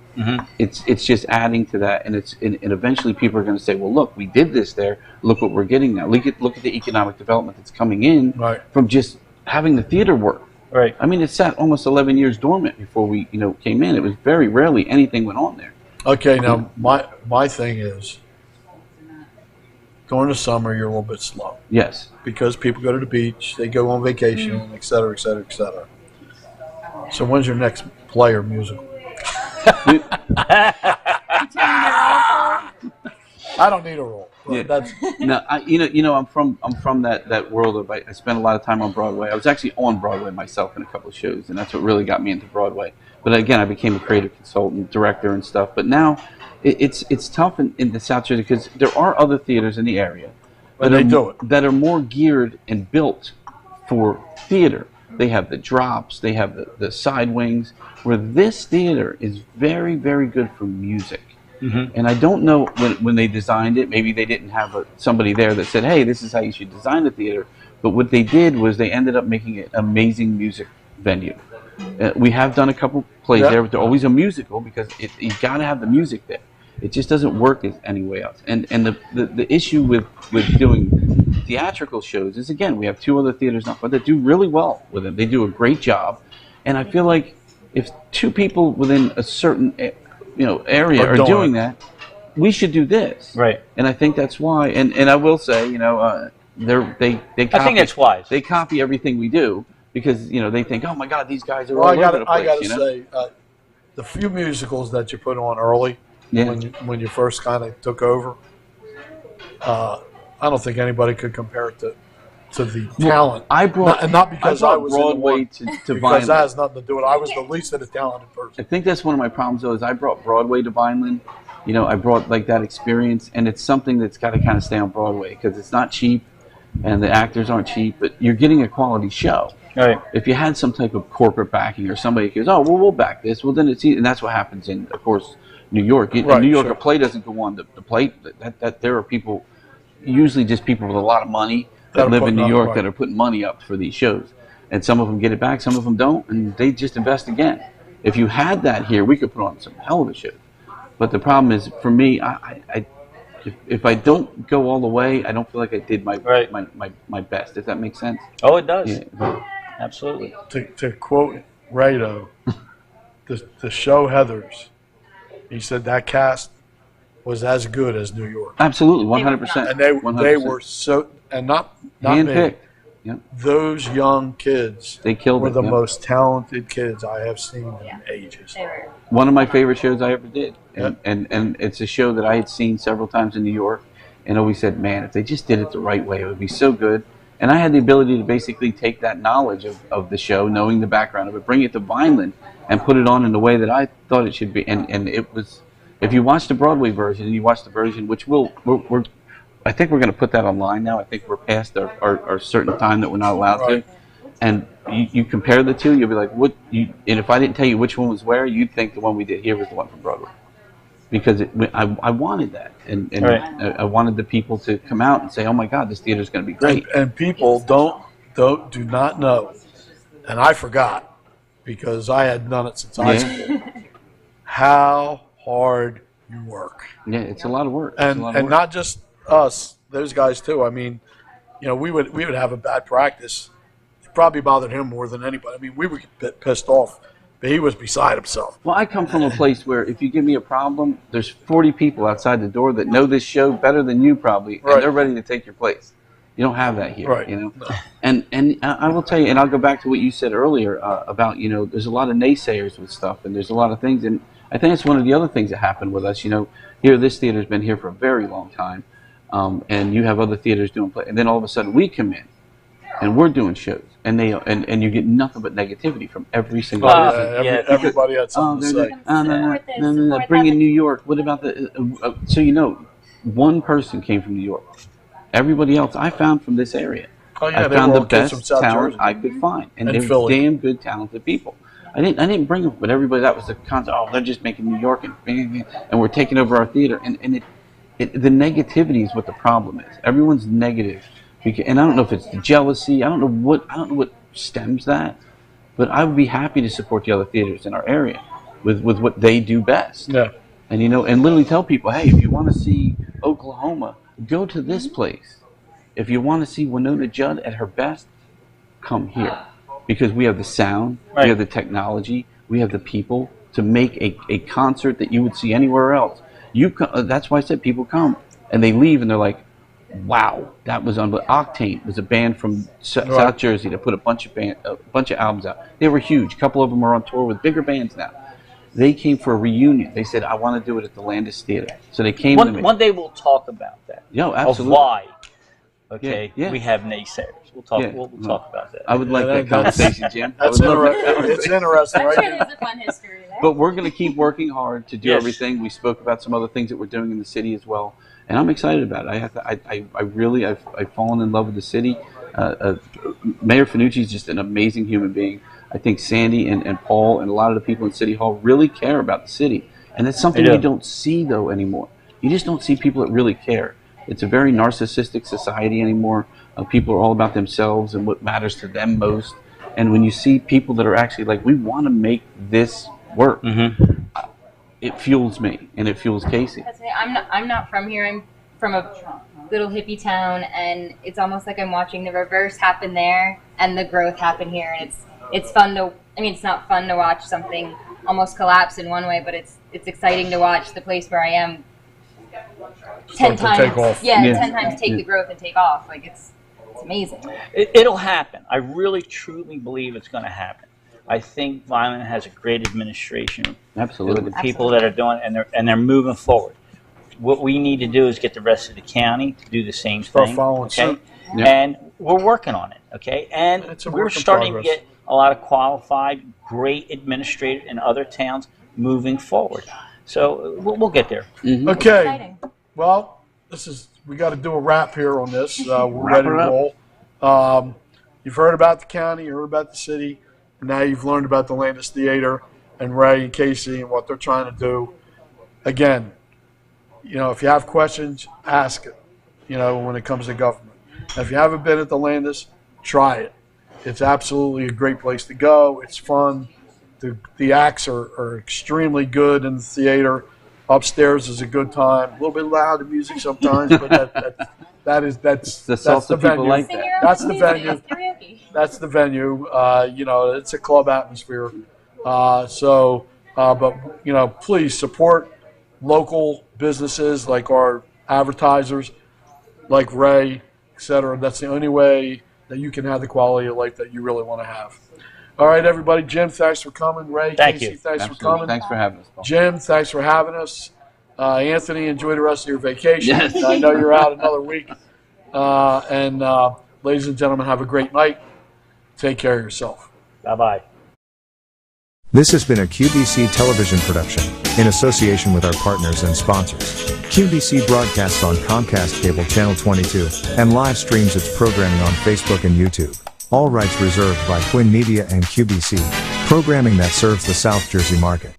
it's just adding to that, and eventually people are going to say, well, look, we did this there. Look what we're getting now. Look at the economic development that's coming in from just having the theater work. Right. I mean, it sat almost 11 years dormant before we came in. It was very rarely anything went on there. Okay, now my thing is, during the summer, you're a little bit slow. Yes. Because people go to the beach, they go on vacation, et cetera, et cetera, et cetera. So when's your next play or musical? I don't need a role. Yeah. That's no, I'm from that world of I spent a lot of time on Broadway. I was actually on Broadway myself in a couple of shows, and that's what really got me into Broadway. But again, I became a creative consultant, director, and stuff. But now it's tough in the South Jersey because there are other theaters in the area that are more geared and built for theater. They have the drops, they have the side wings, where this theater is very, very good for music. And I don't know when they designed it, maybe they didn't have somebody there that said, hey, this is how you should design the theater. But what they did was they ended up making it an amazing music venue. We have done a couple plays there, but they're always a musical because you got to have the music there. It just doesn't work anywhere else. And the issue with doing theatrical shows is, again, we have two other theaters now that do really well with them. They do a great job. And I feel like if two people within a certain area are doing that, we should do this. Right. And I think that's why. And I will say, they copy, I think that's wise. They copy everything we do because they think, oh my God, these guys are all over the place. I gotta say, the few musicals that you put on early when you first kind of took over, I don't think anybody could compare it to the talent. I brought not because I was Broadway to because Vineland. that has nothing to do with it. I was the least of the talented person. I think that's one of my problems though, is I brought Broadway to Vineland. I brought like that experience, and it's something that's got to kind of stay on Broadway because it's not cheap, and the actors aren't cheap, but you're getting a quality show. Right. If you had some type of corporate backing or somebody goes, oh, well, we'll back this, well, then and that's what happens in, of course, New York. In New York, a play doesn't go on the plate. That there are people, usually just people with a lot of money that live in New York that are putting money up for these shows. And some of them get it back, some of them don't, and they just invest again. If you had that here, we could put on some hell of a show. But the problem is, for me, if I don't go all the way, I don't feel like I did my best, if that makes sense. Oh, it does. Yeah. Absolutely. To quote Ray, though, the show Heathers, he said that cast was as good as New York. Absolutely, 100%. And they 100%. were so, and not handpicked. Yep. Those young kids were the most talented kids I have seen in ages. One of my favorite shows I ever did. And it's a show that I had seen several times in New York and always said, man, if they just did it the right way, it would be so good. And I had the ability to basically take that knowledge of the show, knowing the background of it, bring it to Vineland and put it on in the way that I thought it should be. And it was, if you watch the Broadway version and you watch the version, which I think we're going to put that online now. I think we're past our certain time that we're not allowed to. And you compare the two, you'll be like, and if I didn't tell you which one was where, you'd think the one we did here was the one from Broadway. Because I wanted that. And I wanted the people to come out and say, oh my God, this theater's going to be great. And people do not know, and I forgot, because I had done it since high school, how hard you work. Yeah, it's a lot of work. And not just us, those guys too. I mean, we would have a bad practice. It probably bothered him more than anybody. I mean, we would get pissed off, but he was beside himself. Well, I come from a place where if you give me a problem, there's 40 people outside the door that know this show better than you probably, and they're ready to take your place. You don't have that here, No. And I will tell you, and I'll go back to what you said earlier about, there's a lot of naysayers with stuff, and there's a lot of things, and I think it's one of the other things that happened with us. Here, this theater's been here for a very long time. And you have other theaters doing play, and then all of a sudden we come in, and we're doing shows, and you get nothing but negativity from every single person. Everybody had something to say. No, bring in New York. What about the? So one person came from New York. Everybody else I found from this area. Oh, yeah, I found the best talent I could find, and they're damn good, talented people. I didn't bring them, but everybody, that was the concept. Oh, they're just making New York, and we're taking over our theater, and the negativity is what the problem is. Everyone's negative, and I don't know if it's the jealousy. I don't know what stems that, but I would be happy to support the other theaters in our area with what they do best. Yeah. And and literally tell people, hey, if you want to see Oklahoma, go to this place. If you want to see Winona Judd at her best, come here. Because we have the sound, we have the technology, we have the people to make a concert that you would see anywhere else. That's why I said people come, and they leave, and they're like, wow, that was unbelievable. Octane was a band from South Jersey that put a bunch of albums out. They were huge. A couple of them are on tour with bigger bands now. They came for a reunion. They said, I want to do it at the Landis Theater. So they came to me. One day we'll talk about that. Yeah, absolutely. Of why. Okay, we have naysayers. We'll talk. We'll talk about that. I would like that conversation, Jim. It's interesting, I'm right? sure there's a fun history there. But we're going to keep working hard to do everything. We spoke about some other things that we're doing in the city as well, and I'm excited about it. I've fallen in love with the city. Mayor Fanucci is just an amazing human being. I think Sandy and Paul and a lot of the people in City Hall really care about the city, and it's something we don't see though anymore. You just don't see people that really care. It's a very narcissistic society anymore. People are all about themselves and what matters to them most. And when you see people that are actually like, we want to make this work, it fuels me and it fuels Casey. I'm not from here. I'm from a little hippie town, and it's almost like I'm watching the reverse happen there and the growth happen here. And it's fun to. I mean, it's not fun to watch something almost collapse in one way, but it's exciting to watch the place where I am 10 times. Take off. 10 times take the growth and take off. Like it's amazing. It'll happen. I really, truly believe it's going to happen. I think Vineland has a great administration. Absolutely. With the people that are doing, and they're moving forward. What we need to do is get the rest of the county to do the same thing. Following suit. And we're working on it. Okay, and we're starting to get a lot of qualified, great administrators in other towns moving forward. So we'll get there. Okay. Well, we got to do a wrap here on this. We're ready to roll. You've heard about the county, you heard about the city, and now you've learned about the Landis Theater and Ray and Casey and what they're trying to do. Again, if you have questions, ask it, when it comes to government. If you haven't been at the Landis, try it. It's absolutely a great place to go. It's fun. The acts are extremely good in the theater. Upstairs is a good time. A little bit loud, the music sometimes, but that's the venue. Like that. That's the venue. That's the venue. It's a club atmosphere. But please support local businesses like our advertisers, like Ray, etc. That's the only way that you can have the quality of life that you really want to have. All right, everybody. Jim, thanks for coming. Ray, Casey, thanks for coming. Thanks for having us, Paul. Jim, thanks for having us. Anthony, enjoy the rest of your vacation. Yes. I know you're out another week. Ladies and gentlemen, have a great night. Take care of yourself. Bye-bye. This has been a QBC television production, in association with our partners and sponsors. QBC broadcasts on Comcast Cable Channel 22, and live streams its programming on Facebook and YouTube. All rights reserved by Quinn Media and QBC, programming that serves the South Jersey market.